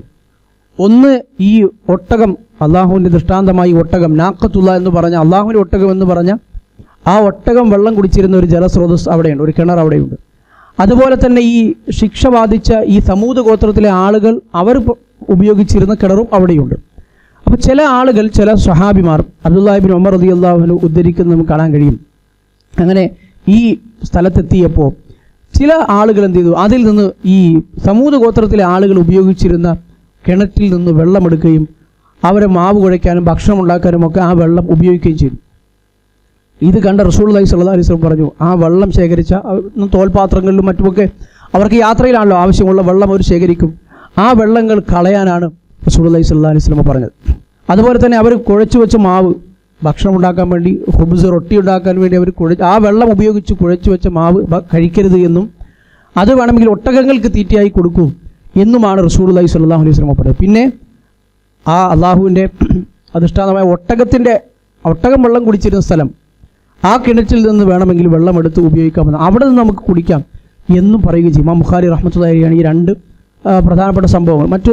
ഒന്ന് ഈ ഒട്ടകം, അള്ളാഹുവിൻ്റെ ദൃഷ്ടാന്തമായി ഒട്ടകം നാഖത്തുള്ള എന്ന് പറഞ്ഞ അള്ളാഹുവിൻ്റെ ഒട്ടകം എന്ന് പറഞ്ഞ ആ ഒട്ടകം വെള്ളം കുടിച്ചിരുന്ന ഒരു ജലസ്രോതസ് അവിടെയുണ്ട്, ഒരു കിണർ അവിടെയുണ്ട്. അതുപോലെ തന്നെ ഈ ശിക്ഷ ബാധിച്ച ഈ സമൂത് ഗോത്രത്തിലെ ആളുകൾ അവർ ഉപയോഗിച്ചിരുന്ന കിണറും അവിടെയുണ്ട്. അപ്പോൾ ചില ആളുകൾ, ചില സ്വഹാബിമാർ അബ്ദുല്ലാഹി ഇബ്നു ഉമർ റളിയല്ലാഹു അൻഹു ഉദ്ധരിക്കുന്നത് നമുക്ക് കാണാൻ കഴിയും. അങ്ങനെ ഈ സ്ഥലത്തെത്തിയപ്പോൾ ചില ആളുകൾ എന്ത് ചെയ്തു, അതിൽ നിന്ന് ഈ സമൂത് ഗോത്രത്തിലെ ആളുകൾ ഉപയോഗിച്ചിരുന്ന കിണറ്റിൽ നിന്ന് വെള്ളമെടുക്കുകയും അവരെ മാവ് കുഴയ്ക്കാനും ഭക്ഷണം ഉണ്ടാക്കാനും ഒക്കെ ആ വെള്ളം ഉപയോഗിക്കുകയും ചെയ്തു. ഇത് കണ്ട റസൂലുള്ളാഹി സ്വല്ലല്ലാഹു അലൈഹി വസല്ലം പറഞ്ഞു, ആ വെള്ളം ശേഖരിച്ച തോൽപാത്രങ്ങളിലും മറ്റുമൊക്കെ അവർക്ക് യാത്രയിലാണല്ലോ ആവശ്യമുള്ള വെള്ളം അവർ ശേഖരിക്കും, ആ വെള്ളങ്ങൾ കളയാനാണ് റസൂലുള്ളാഹി സ്വല്ലല്ലാഹു അലൈഹി വസല്ലം പറഞ്ഞത്. അതുപോലെ തന്നെ അവർ കുഴച്ചു വെച്ച മാവ് ഭക്ഷണം ഉണ്ടാക്കാൻ വേണ്ടി, ഹുബ്സ് റൊട്ടി ഉണ്ടാക്കാൻ വേണ്ടി അവർ ആ വെള്ളം ഉപയോഗിച്ച് കുഴച്ചു വെച്ച മാവ് കഴിക്കരുത് എന്നും അത് വേണമെങ്കിൽ ഒട്ടകങ്ങൾക്ക് തീറ്റയായി കൊടുക്കൂ എന്നുമാണ് റസൂലുള്ളാഹി സ്വല്ലല്ലാഹു അലൈഹി വസല്ലം പറഞ്ഞത്. പിന്നെ ആ അള്ളാഹുവിൻ്റെ അധിഷ്ഠാനമായ ഒട്ടകം വെള്ളം കുടിച്ചിരുന്ന സ്ഥലം, ആ കിണറ്റിൽ നിന്ന് വേണമെങ്കിൽ വെള്ളം എടുത്ത് ഉപയോഗിക്കാമെന്ന്, അവിടെ നിന്ന് നമുക്ക് കുടിക്കാം എന്നും പറയുകയും ചെയ്യും. ഇമാം ബുഖാരി റഹ്മത്തുള്ളാഹി അലൈഹിയാണ് ഈ രണ്ട് പ്രധാനപ്പെട്ട സംഭവങ്ങൾ. മറ്റ്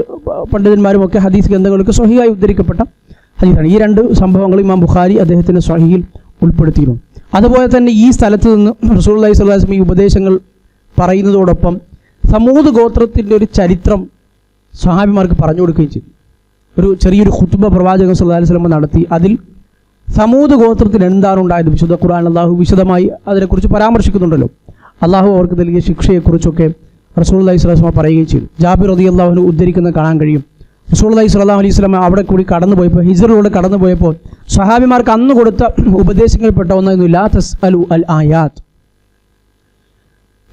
പണ്ഡിതന്മാരുമൊക്കെ ഹദീസ് ഗ്രന്ഥങ്ങൾക്ക് സ്വഹീഹായി ഉദ്ധരിക്കപ്പെട്ട ഹദീസാണ്. ഈ രണ്ട് സംഭവങ്ങൾ ഇമാം ബുഖാരി അദ്ദേഹത്തിൻ്റെ സ്വഹീഹിൽ ഉൾപ്പെടുത്തിയിരുന്നു. അതുപോലെ തന്നെ ഈ സ്ഥലത്ത് നിന്ന് റസൂലുള്ളാഹി സ്വല്ലല്ലാഹു അലൈഹി വസല്ലം ഈ ഉപദേശങ്ങൾ പറയുന്നതോടൊപ്പം സമൂത് ഗോത്രത്തിൻ്റെ ഒരു ചരിത്രം സ്വഹാബിമാർക്ക് പറഞ്ഞു കൊടുക്കുകയും ചെയ്തു. ഒരു ചെറിയൊരു ഖുത്ബ പ്രവാചകൻ സല്ലല്ലാഹു അലൈഹി വസല്ലം നടത്തി. അതിൽ സമൂത് ഗോത്രത്തിന് എന്താണ് ഉണ്ടായത്, വിശുദ്ധ ഖുർആൻ അള്ളാഹു വിശദമായി അതിനെക്കുറിച്ച് പരാമർശിക്കുന്നുണ്ടല്ലോ. അള്ളാഹു അവർക്ക് നൽകിയ ശിക്ഷയെക്കുറിച്ചൊക്കെ റസൂലുള്ളാഹി സ്വല്ലല്ലാഹു അലൈഹി വസല്ലം പറയുകയും ചെയ്തു. ജാബിർ റളിയല്ലാഹു അൻഹു ഉദ്ധരിക്കുന്നത് കാണാൻ കഴിയും. റസൂലുള്ളാഹി സ്വല്ലല്ലാഹു അലൈഹി വസല്ലം അവിടെ കൂടി കടന്നുപോയപ്പോൾ, ഹിജ്റിലൂടെ കടന്നുപോയപ്പോൾ സ്വഹാബിമാർക്ക് അന്ന് കൊടുത്ത ഉപദേശങ്ങൾപ്പെട്ട ഒന്നായിരുന്നു ലാ തസ്അലു അൽ ആയാത്ത്,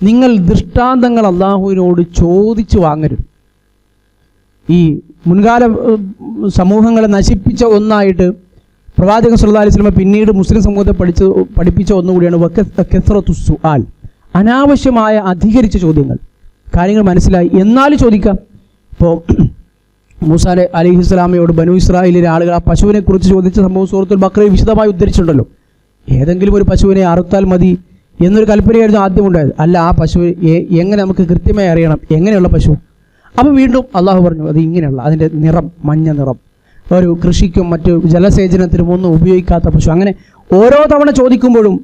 നിങ്ങൾ ദൃഷ്ടാന്തങ്ങൾ അള്ളാഹുവിനോട് ചോദിച്ചു വാങ്ങരുത്. ഈ മുൻകാല സമൂഹങ്ങളെ നശിപ്പിച്ച ഒന്നായിട്ട് പ്രവാചകൻ സല്ലല്ലാഹു അലൈഹി വസല്ലം പിന്നീട് മുസ്ലിം സമൂഹത്തെ പഠിപ്പിച്ച ഒന്നുകൂടിയാണ് കസ്റത്തു സുആൽ, അനാവശ്യമായ അധികരിച്ച ചോദ്യങ്ങൾ. കാര്യങ്ങൾ മനസ്സിലായി എന്നാലും ചോദിക്കാം. ഇപ്പോൾ മൂസാ അലൈഹിസ്സലാമയോട് ബനു ഇസ്രായേലിലെ ആളുകൾ ആ പശുവിനെ കുറിച്ച് ചോദിച്ച സംഭവം സൂറത്തുൽ ബഖറയിൽ വിശദമായി ഉദ്ധരിച്ചിട്ടുണ്ടല്ലോ. ഏതെങ്കിലും ഒരു പശുവിനെ അറുത്താൽ മതി എന്നൊരു കൽപ്പനയായിരുന്നു ആദ്യം ഉണ്ടായത്. അല്ല, ആ പശു എങ്ങനെ നമുക്ക് കൃത്യമായി അറിയണം, എങ്ങനെയുള്ള പശു? അപ്പോൾ വീണ്ടും അള്ളാഹു പറഞ്ഞു അത് ഇങ്ങനെയുള്ള, അതിൻ്റെ നിറം മഞ്ഞ നിറം, ഒരു കൃഷിക്കും മറ്റ് ജലസേചനത്തിനും ഒന്നും ഉപയോഗിക്കാത്ത പശു. അങ്ങനെ ഓരോ തവണ ചോദിക്കുമ്പോഴും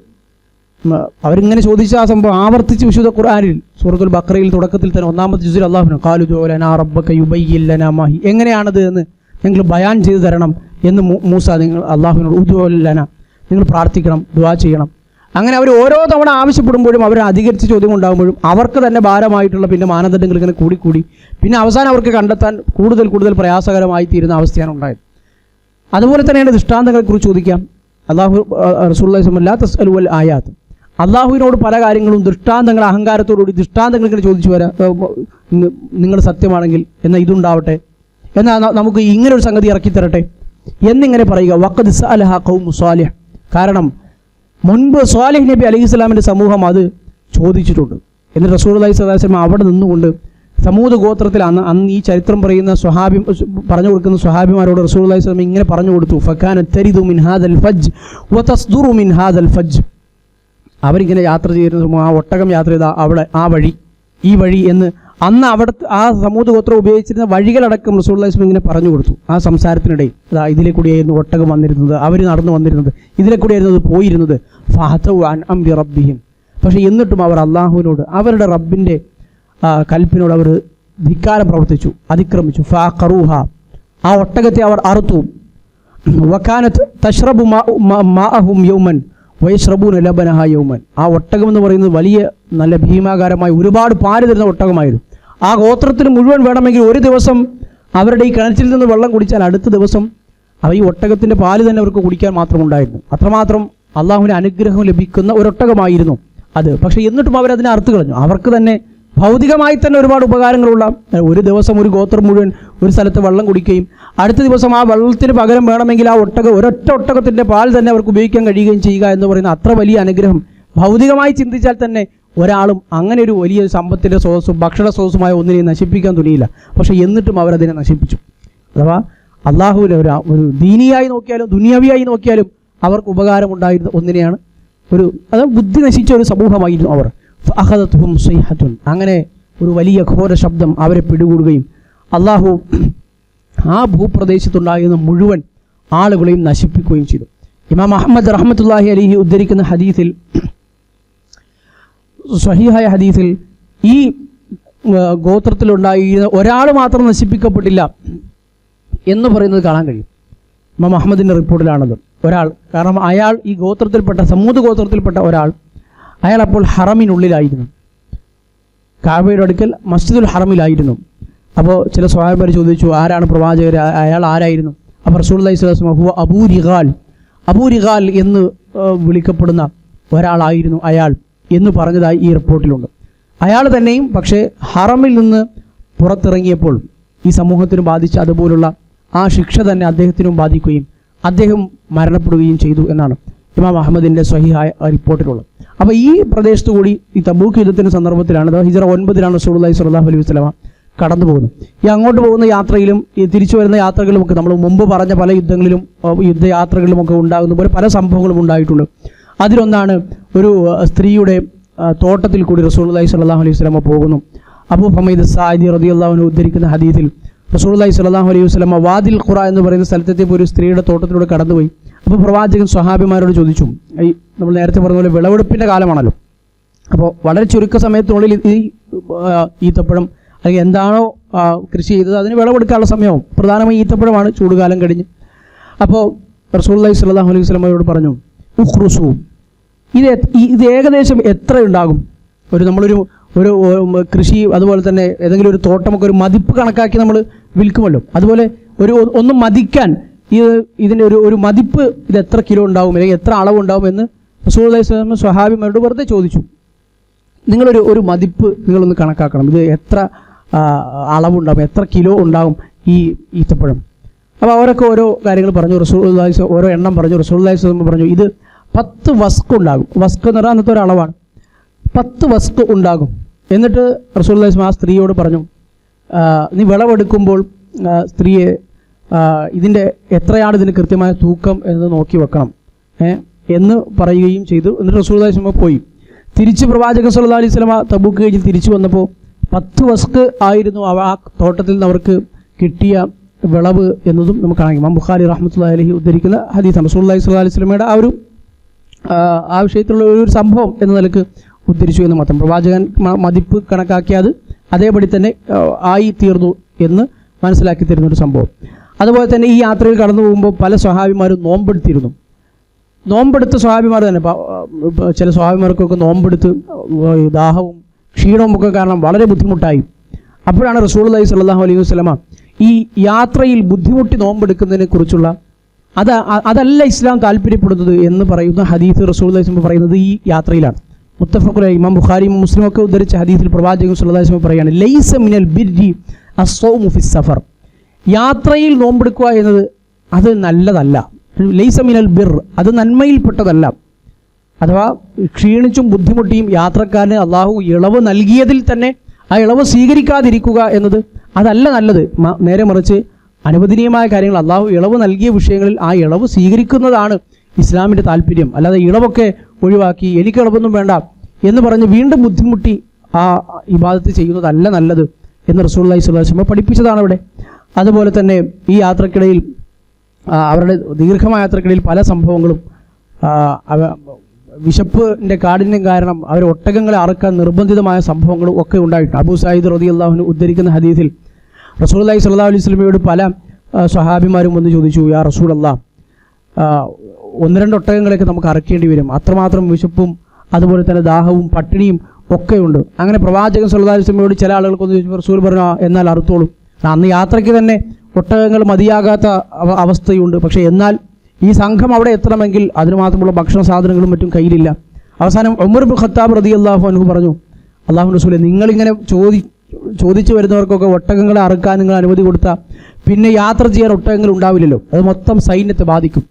അവരിങ്ങനെ ചോദിച്ച ആ സംഭവം ആവർത്തിച്ച് വിശുദ്ധ ഖുർആനിൽ സൂറത്തുൽ ബഖറയിൽ തുടക്കത്തിൽ തന്നെ ഒന്നാമത്തെ ജുസിൽ അള്ളാഹുവിന് ഖാലു ദുഉ ലനാ റബ്ബക യുബയ്യിൻ ലനാ മാഹി, എങ്ങനെയാണത് എന്ന് ഞങ്ങൾ ബയാൻ ചെയ്തു തരണം എന്ന് മൂസ നിങ്ങൾ അള്ളാഹുവിനോട് ഉദുഉ ലനാ, നിങ്ങൾ പ്രാർത്ഥിക്കണം, ദുആ ചെയ്യണം. അങ്ങനെ അവർ ഓരോ തവണ ആവശ്യപ്പെടുമ്പോഴും അവർ അധികരിച്ച ചോദ്യം ഉണ്ടാകുമ്പോഴും അവർക്ക് തന്നെ ഭാരമായിട്ടുള്ള പിന്നെ മാനദണ്ഡങ്ങൾ ഇങ്ങനെ കൂടിക്കൂടി പിന്നെ അവസാനം അവർക്ക് കണ്ടെത്താൻ കൂടുതൽ പ്രയാസകരമായി തീരുന്ന അവസ്ഥയാണ് ഉണ്ടായത്. അതുപോലെ തന്നെയാണ് ദൃഷ്ടാന്തങ്ങളെക്കുറിച്ച് ചോദിക്കാം. അള്ളാഹു റസൂലുള്ളാഹി സ്വല്ലല്ലാഹു അലൈഹി വസല്ലം ലാ തസ്അലു അൽ ആയാത്ത്, അള്ളാഹുവിനോട് പല കാര്യങ്ങളും ദൃഷ്ടാന്തങ്ങൾ അഹങ്കാരത്തോടുകൂടി ദൃഷ്ടാന്തങ്ങൾ ഇങ്ങനെ ചോദിച്ചു വരാം, നിങ്ങൾ സത്യമാണെങ്കിൽ എന്നാൽ ഇതുണ്ടാവട്ടെ, എന്നാൽ നമുക്ക് ഇങ്ങനെ ഒരു സംഗതി ഇറക്കിത്തരട്ടെ എന്നിങ്ങനെ പറയുക. വഖദ് സഅലഹ ഖൗമു സ്വാലിഹ്, കാരണം മുൻപ് സ്വാലിഹ് നബി അലൈഹിസ്സലാമിൻ്റെ സമൂഹം അത് ചോദിച്ചിട്ടുണ്ട്. എന്നിട്ട് റസൂലുള്ളാഹി സ്വല്ലല്ലാഹു അലൈഹി വസല്ലം അവിടെ നിന്നുകൊണ്ട് സമൂത് ഗോത്രത്തിൽ അന്ന് ഈ ചരിത്രം പറയുന്ന പറഞ്ഞു കൊടുക്കുന്ന സ്വഹാബിമാരോട് റസൂലുള്ളാഹി സ്വല്ലല്ലാഹു അലൈഹി വസല്ലം ഇങ്ങനെ പറഞ്ഞു കൊടുത്തു. ഫകാനത് തരിദു മിൻ ഹാദൽ ഫജ്ജ് വതസ്ദുറു മിൻ ഹാദൽ ഫജ്ജ്, അവരിങ്ങനെ യാത്ര ചെയ്യുന്ന ആ ഒട്ടകം യാത്ര ചെയ്ത അവിടെ ആ വഴി ഈ വഴി എന്ന് അന്ന് അവിടെ ആ സമൂത് ഗോത്രം ഉപയോഗിച്ചിരുന്ന വഴികളടക്കം റസൂലുള്ളാഹി സ്വല്ലല്ലാഹു അലൈഹി വസല്ലം ഇങ്ങനെ പറഞ്ഞു കൊടുത്തു. ആ സംസാരത്തിനിടയിൽ ഇതിലെ കൂടിയായിരുന്നു ഒട്ടകം വന്നിരുന്നത്, അവർ നടന്നു വന്നിരുന്നത്, ഇതിലെ കൂടിയായിരുന്നു പോയിരുന്നത്. ഫഅതൗ അൻ അംരി റബ്ബിഹിം, പക്ഷേ എന്നിട്ടും അവർ അള്ളാഹുവിനോട് അവരുടെ റബ്ബിൻ്റെ കൽപ്പിനോട് അവർ ധിക്കാരം പ്രവർത്തിച്ചു, അതിക്രമിച്ചു. ഫഅഖറൂഹ, ആ ഒട്ടകത്തെ അവർ അറുത്തു. വകാനത് തശ്റബു മാഅഹും യൗമൻ വയശ്റബൂന ലബനഹ യൗമൻ, ആ ഒട്ടകം എന്ന് പറയുന്നത് വലിയ നല്ല ഭീമാകാരമായ ഒരുപാട് പാല് തരുന്ന ഒട്ടകമായിരുന്നു. ആ ഗോത്രത്തിന് മുഴുവൻ വേണമെങ്കിൽ ഒരു ദിവസം അവരുടെ ഈ കിണറ്റിൽ നിന്ന് വെള്ളം കുടിച്ചാൽ അടുത്ത ദിവസം ഈ ഒട്ടകത്തിൻ്റെ പാല് തന്നെ അവർക്ക് കുടിക്കാൻ മാത്രമുണ്ടായിരുന്നു. അത്രമാത്രം അള്ളാഹുവിന് അനുഗ്രഹം ലഭിക്കുന്ന ഒരൊട്ടകമായിരുന്നു അത്. പക്ഷേ എന്നിട്ടും അവരതിനെ അറുത്ത് കളഞ്ഞു. അവർക്ക് തന്നെ ഭൗതികമായി തന്നെ ഒരുപാട് ഉപകാരങ്ങളുള്ള, ഒരു ദിവസം ഒരു ഗോത്രം മുഴുവൻ ഒരു സ്ഥലത്ത് വെള്ളം കുടിക്കുകയും അടുത്ത ദിവസം ആ വെള്ളത്തിന് പകരം വേണമെങ്കിൽ ആ ഒരൊറ്റ ഒട്ടകത്തിൻ്റെ പാൽ തന്നെ അവർക്ക് ഉപയോഗിക്കാൻ കഴിയുകയും ചെയ്യുക എന്ന് പറയുന്ന അത്ര വലിയ അനുഗ്രഹം ഭൗതികമായി ചിന്തിച്ചാൽ തന്നെ ഒരാളും അങ്ങനെ ഒരു വലിയ സമ്പത്തിൻ്റെ സ്രോതസ്സും ഭക്ഷണ സ്രോതസ്സുമായ ഒന്നിനെയും നശിപ്പിക്കാൻ തുനിയില്ല. പക്ഷേ എന്നിട്ടും അവരതിനെ നശിപ്പിച്ചു. അഥവാ അള്ളാഹുവിനെ ഒരു ദീനിയായി നോക്കിയാലും ദുനിയാവിയായി നോക്കിയാലും അവർക്ക് ഉപകാരമുണ്ടായിരുന്ന ഒന്നിനെയാണ് അത് ബുദ്ധി നശിച്ച ഒരു സമൂഹമായിരുന്നു അവർ. അഖദത്ഹും സൈഹത്തുൻ, അങ്ങനെ ഒരു വലിയ ഘോര ശബ്ദം അവരെ പിടികൂടുകയും അള്ളാഹു ആ ഭൂപ്രദേശത്തുണ്ടായിരുന്ന മുഴുവൻ ആളുകളെയും നശിപ്പിക്കുകയും ചെയ്തു. ഇമാം അഹ്മദ് റഹ്മത്തുള്ളാഹി അലൈഹി ഉദ്ധരിക്കുന്ന ഹദീസിൽ, സ്വഹീഹായ ഹദീസിൽ, ഈ ഗോത്രത്തിലുണ്ടായിരുന്ന ഒരാൾ മാത്രം നശിപ്പിക്കപ്പെട്ടില്ല എന്ന് പറയുന്നത് കാണാൻ കഴിയും. ഇമാം അഹ്മദിൻ്റെ റിപ്പോർട്ടിലാണത്. ഒരാൾ, കാരണം അയാൾ ഈ ഗോത്രത്തിൽപ്പെട്ട സമൂദ് ഗോത്രത്തിൽപ്പെട്ട ഒരാൾ, അയാൾ അപ്പോൾ ഹറമിനുള്ളിലായിരുന്നു, കാബയുടെ അടുക്കൽ മസ്ജിദുൽ ഹറമിലായിരുന്നു. അപ്പോൾ ചില സ്വഹാബിമാർ ചോദിച്ചു, ആരാണ് പ്രവാചകർ, അയാൾ ആരായിരുന്നു? അപ്പോൾ റസൂലുള്ളാഹി സ്വല്ലല്ലാഹു അലൈഹി വസല്ലം അബൂ റിഗാൽ എന്ന് വിളിക്കപ്പെടുന്ന ഒരാളായിരുന്നു അയാൾ എന്ന് പറഞ്ഞതായി ഈ റിപ്പോർട്ടിലുണ്ട്. അയാൾ തന്നെയും പക്ഷേ ഹറമിൽ നിന്ന് പുറത്തിറങ്ങിയപ്പോൾ ഈ സമൂഹത്തിനും ബാധിച്ച അതുപോലുള്ള ആ ശിക്ഷ തന്നെ അദ്ദേഹത്തിനും ബാധിക്കുകയും അദ്ദേഹം മരണപ്പെടുകയും ചെയ്തു എന്നാണ് ഇമാം അഹ്മദിൻ്റെ സ്വഹീഹായ റിപ്പോർട്ടിലുള്ളത്. അപ്പോൾ ഈ പ്രദേശത്തു കൂടി ഈ തബൂക്ക് യുദ്ധത്തിൻ്റെ സന്ദർഭത്തിലാണ്, ഹിജ്റ 9 റസൂലുള്ളാഹി സ്വല്ലല്ലാഹു അലൈഹി വസല്ലം കടന്നു പോകുന്നു. ഈ അങ്ങോട്ട് പോകുന്ന യാത്രയിലും ഈ തിരിച്ചു വരുന്ന യാത്രകളിലുമൊക്കെ നമ്മൾ മുമ്പ് പറഞ്ഞ പല യുദ്ധങ്ങളിലും യുദ്ധയാത്രകളിലുമൊക്കെ ഉണ്ടാകുന്ന പോലെ പല സംഭവങ്ങളും ഉണ്ടായിട്ടുണ്ട്. അതിലൊന്നാണ് ഒരു സ്ത്രീയുടെ തോട്ടത്തിൽ കൂടി റസൂലുള്ളാഹി സ്വല്ലല്ലാഹു അലൈഹി വസല്ലം പോകുന്നു. അബൂ ഹമീദ് സായിദി റളിയല്ലാഹു അൻഹു ഉദ്ധരിക്കുന്ന ഹദീസിൽ റസൂലുള്ളാഹി സ്വല്ലല്ലാഹു അലൈഹി വസല്ലം വാദിൽ ഖുറ എന്ന് പറയുന്ന സ്ഥലത്തെത്തിയപ്പോൾ ഒരു സ്ത്രീയുടെ തോട്ടത്തിലൂടെ കടന്നുപോയി. അപ്പോൾ പ്രവാചകൻ സ്വഹാബിമാരോട് ചോദിച്ചു, നമ്മൾ നേരത്തെ പറഞ്ഞ പോലെ വിളവെടുപ്പിൻ്റെ കാലമാണല്ലോ, അപ്പോൾ വളരെ ചുരുക്ക സമയത്തിനുള്ളിൽ ഈ ഈത്തപ്പഴം അല്ലെങ്കിൽ എന്താണോ കൃഷി ചെയ്തത് അതിന് വിളവെടുക്കാനുള്ള സമയവും പ്രധാനമായി ഈത്തപ്പഴമാണ്, ചൂടുകാലം കഴിഞ്ഞ്. അപ്പോൾ റസൂലുള്ളാഹി സ്വല്ലല്ലാഹു അലൈഹി വസല്ലമയോട് പറഞ്ഞു, ഉഖ്റുസു, ഇത് ഏകദേശം എത്ര ഉണ്ടാകും? നമ്മളൊരു കൃഷി അതുപോലെ തന്നെ ഏതെങ്കിലും ഒരു തോട്ടമൊക്കെ ഒരു മതിപ്പ് കണക്കാക്കി നമ്മൾ വിൽക്കുമല്ലോ, അതുപോലെ ഒന്ന് മതിക്കാൻ ഇതിൻ്റെ ഒരു മതിപ്പ് ഇത് എത്ര കിലോ ഉണ്ടാവും അല്ലെങ്കിൽ എത്ര അളവുണ്ടാവും എന്ന് റസൂലുള്ളാഹി സ്വല്ലല്ലാഹു അലൈഹി വസല്ലം സ്വഹാബിമാരോട് വെറുതെ ചോദിച്ചു. നിങ്ങളൊരു മതിപ്പ് നിങ്ങളൊന്ന് കണക്കാക്കണം, ഇത് എത്ര അളവുണ്ടാകും, എത്ര കിലോ ഉണ്ടാകും ഈ ഈത്തപ്പഴം. അപ്പോൾ അവരൊക്കെ ഓരോ കാര്യങ്ങൾ പറഞ്ഞു, റസൂലുള്ളാഹി ഓരോ എണ്ണം പറഞ്ഞു. റസൂലുള്ളാഹി സ്വല്ലല്ലാഹു അലൈഹി വസല്ലം പറഞ്ഞു, ഇത് 10 വസ്ക് ഉണ്ടാകും. വസ്ക് എന്ന് പറഞ്ഞാൽ അന്നത്തെ ഒരളവാണ്, 10 വസ്ക് ഉണ്ടാകും. എന്നിട്ട് റസൂലുള്ളാഹി സ്വല്ലല്ലാഹു അലൈഹി വസല്ലം ആ സ്ത്രീയോട് പറഞ്ഞു, നീ വിളവെടുക്കുമ്പോൾ സ്ത്രീയെ ഇതിൻ്റെ എത്രയാണ് ഇതിന് കൃത്യമായ തൂക്കം എന്ന് നോക്കി വെക്കണം എന്ന് പറയുകയും ചെയ്തു. എന്നിട്ട് റസൂലുള്ളാഹി സ്വല്ലല്ലാഹു അലൈഹി വസല്ലം പോയി. തിരിച്ച് പ്രവാചകൻ സ്വല്ലല്ലാഹു അലൈഹി വസല്ലം തബൂക്ക് കഴിഞ്ഞ് തിരിച്ചു വന്നപ്പോൾ 10 വസ്ക് ആയിരുന്നു ആ തോട്ടത്തിൽ നിന്ന് അവർക്ക് കിട്ടിയ വിളവ് എന്നതും നമുക്ക് കാണാം. ഇമാം ബുഖാരി റഹ്മത്തുള്ളാഹി അലൈഹി ഉദ്ധരിക്കുന്ന ഹദീസാണ്. റസൂലുള്ളാഹി സ്വല്ലല്ലാഹു അലൈഹി വസല്ലമയുടെ ആ വിഷയത്തിലുള്ള ഒരു സംഭവം എന്ന നിലക്ക് ഉദ്ധരിച്ചു എന്ന് മാത്രം. പ്രവാചകൻ മതിപ്പ് കണക്കാക്കി അത് അതേപടി തന്നെ ആയി തീർന്നു എന്ന് മനസ്സിലാക്കി തരുന്നൊരു സംഭവം. അതുപോലെ തന്നെ ഈ യാത്രയിൽ കടന്നു പോകുമ്പോൾ പല സ്വഹാബിമാരും നോമ്പെടുത്തിരുന്നു. നോമ്പെടുത്ത സ്വഹാബിമാർ തന്നെ, ചില സ്വഹാബിമാർക്കൊക്കെ നോമ്പെടുത്ത് ദാഹവും ക്ഷീണവും ഒക്കെ കാരണം വളരെ ബുദ്ധിമുട്ടായി. അപ്പോഴാണ് റസൂലുള്ളാഹി സ്വല്ലല്ലാഹു അലൈഹി വസല്ലമ ഈ യാത്രയിൽ ബുദ്ധിമുട്ടി നോമ്പെടുക്കുന്നതിനെ കുറിച്ചുള്ള അതല്ല ഇസ്ലാം താല്പര്യപ്പെടുന്നത് എന്ന് പറയുന്ന ഹദീസ് റസൂലുള്ളാഹി സ്വല്ലല്ലാഹു അലൈഹി വസല്ലം പറയുന്നത് ഈ യാത്രയിലാണ്. മുത്തഫഖുൻ അലൈഹി, ഇമാം ബുഖാരിയും മുസ്ലിം ഒക്കെ ഉദ്ധരിച്ച ഹദീസിൽ പ്രവാചകൻ സ്വല്ലല്ലാഹു അലൈഹി വസല്ലം പറയുകയാണ്, ലൈസ മിനൽ ബിർരി അസ്സൗമു ഫിസ് സഫർ, യാത്രയിൽ നോമ്പെടുക്കുക എന്നത് അത് നല്ലതല്ല. ലൈസ മിനൽ ബിർ, അത് നന്മയിൽപ്പെട്ടതല്ല. അഥവാ ക്ഷീണിച്ചും ബുദ്ധിമുട്ടിയും യാത്രക്കാരന് അള്ളാഹു ഇളവ് നൽകിയതിൽ തന്നെ ആ ഇളവ് സ്വീകരിക്കാതിരിക്കുക എന്നത് അതല്ല നല്ലത്. നേരെ മറിച്ച് അനുവദനീയമായ കാര്യങ്ങൾ അള്ളാഹു ഇളവ് നൽകിയ വിഷയങ്ങളിൽ ആ ഇളവ് സ്വീകരിക്കുന്നതാണ് ഇസ്ലാമിൻ്റെ താല്പര്യം. അല്ലാതെ ഇളവൊക്കെ ഒഴിവാക്കി എനിക്ക് ഇളവൊന്നും വേണ്ട എന്ന് പറഞ്ഞ് വീണ്ടും ബുദ്ധിമുട്ടി ആ ഇബാദത്ത് ചെയ്യുന്നതല്ല നല്ലത് എന്ന് റസൂലുള്ളാഹി സ്വല്ലല്ലാഹു അലൈഹി വസല്ലം പഠിപ്പിച്ചതാണ് ഇവിടെ. അതുപോലെ തന്നെ ഈ യാത്രക്കിടയിൽ അവരുടെ ദീർഘമായ യാത്രക്കിടയിൽ പല സംഭവങ്ങളും, വിശപ്പിൻ്റെ കാഠിന്യം കാരണം അവർ ഒട്ടകങ്ങളെ അറുക്കാൻ നിർബന്ധിതമായ സംഭവങ്ങളും ഒക്കെ ഉണ്ടായിട്ടുണ്ട്. അബൂ സഈദ് റളിയല്ലാഹു അൻഹു ഉദ്ധരിക്കുന്ന ഹദീസിൽ റസൂലുള്ളാഹി സ്വല്ലല്ലാഹു അലൈഹി വസല്ലമയോട് പല സ്വഹാബിമാരും വന്ന് ചോദിച്ചു, യാ റസൂലല്ലാഹ്, 1-2 ഒട്ടകങ്ങളെയൊക്കെ നമുക്ക് അറക്കേണ്ടി വരും, അത്രമാത്രം വിശപ്പും അതുപോലെ തന്നെ ദാഹവും പട്ടിണിയും ഒക്കെയുണ്ട്. അങ്ങനെ പ്രവാചകൻ സ്വല്ലല്ലാഹു അലൈഹി വസല്ലമയോട് ചില ആളുകൾക്കൊന്ന് ചോദിച്ചു, റസൂൽ പറഞ്ഞു, എന്നാൽ അറുത്തോളും. അന്ന് യാത്രയ്ക്ക് തന്നെ ഒട്ടകങ്ങൾ മതിയാകാത്ത അവസ്ഥയുണ്ട്. പക്ഷേ എന്നാൽ ഈ സംഘം അവിടെ എത്തണമെങ്കിൽ അതിന് മാത്രമുള്ള ഭക്ഷണ സാധനങ്ങളും മറ്റും കയ്യിലില്ല. അവസാനം ഉമർ ഇബ്നു ഖത്താബ് റളിയല്ലാഹു അൻഹു പറഞ്ഞു, അള്ളാഹു റസൂലെ, നിങ്ങളിങ്ങനെ ചോദിച്ചു വരുന്നവർക്കൊക്കെ ഒട്ടകങ്ങളെ അറുക്കാൻ നിങ്ങൾ അനുമതി കൊടുത്താൽ പിന്നെ യാത്ര ചെയ്യാൻ ഒട്ടകങ്ങൾ ഉണ്ടാവില്ലല്ലോ, അത് മൊത്തം സൈന്യത്തെ ബാധിക്കും.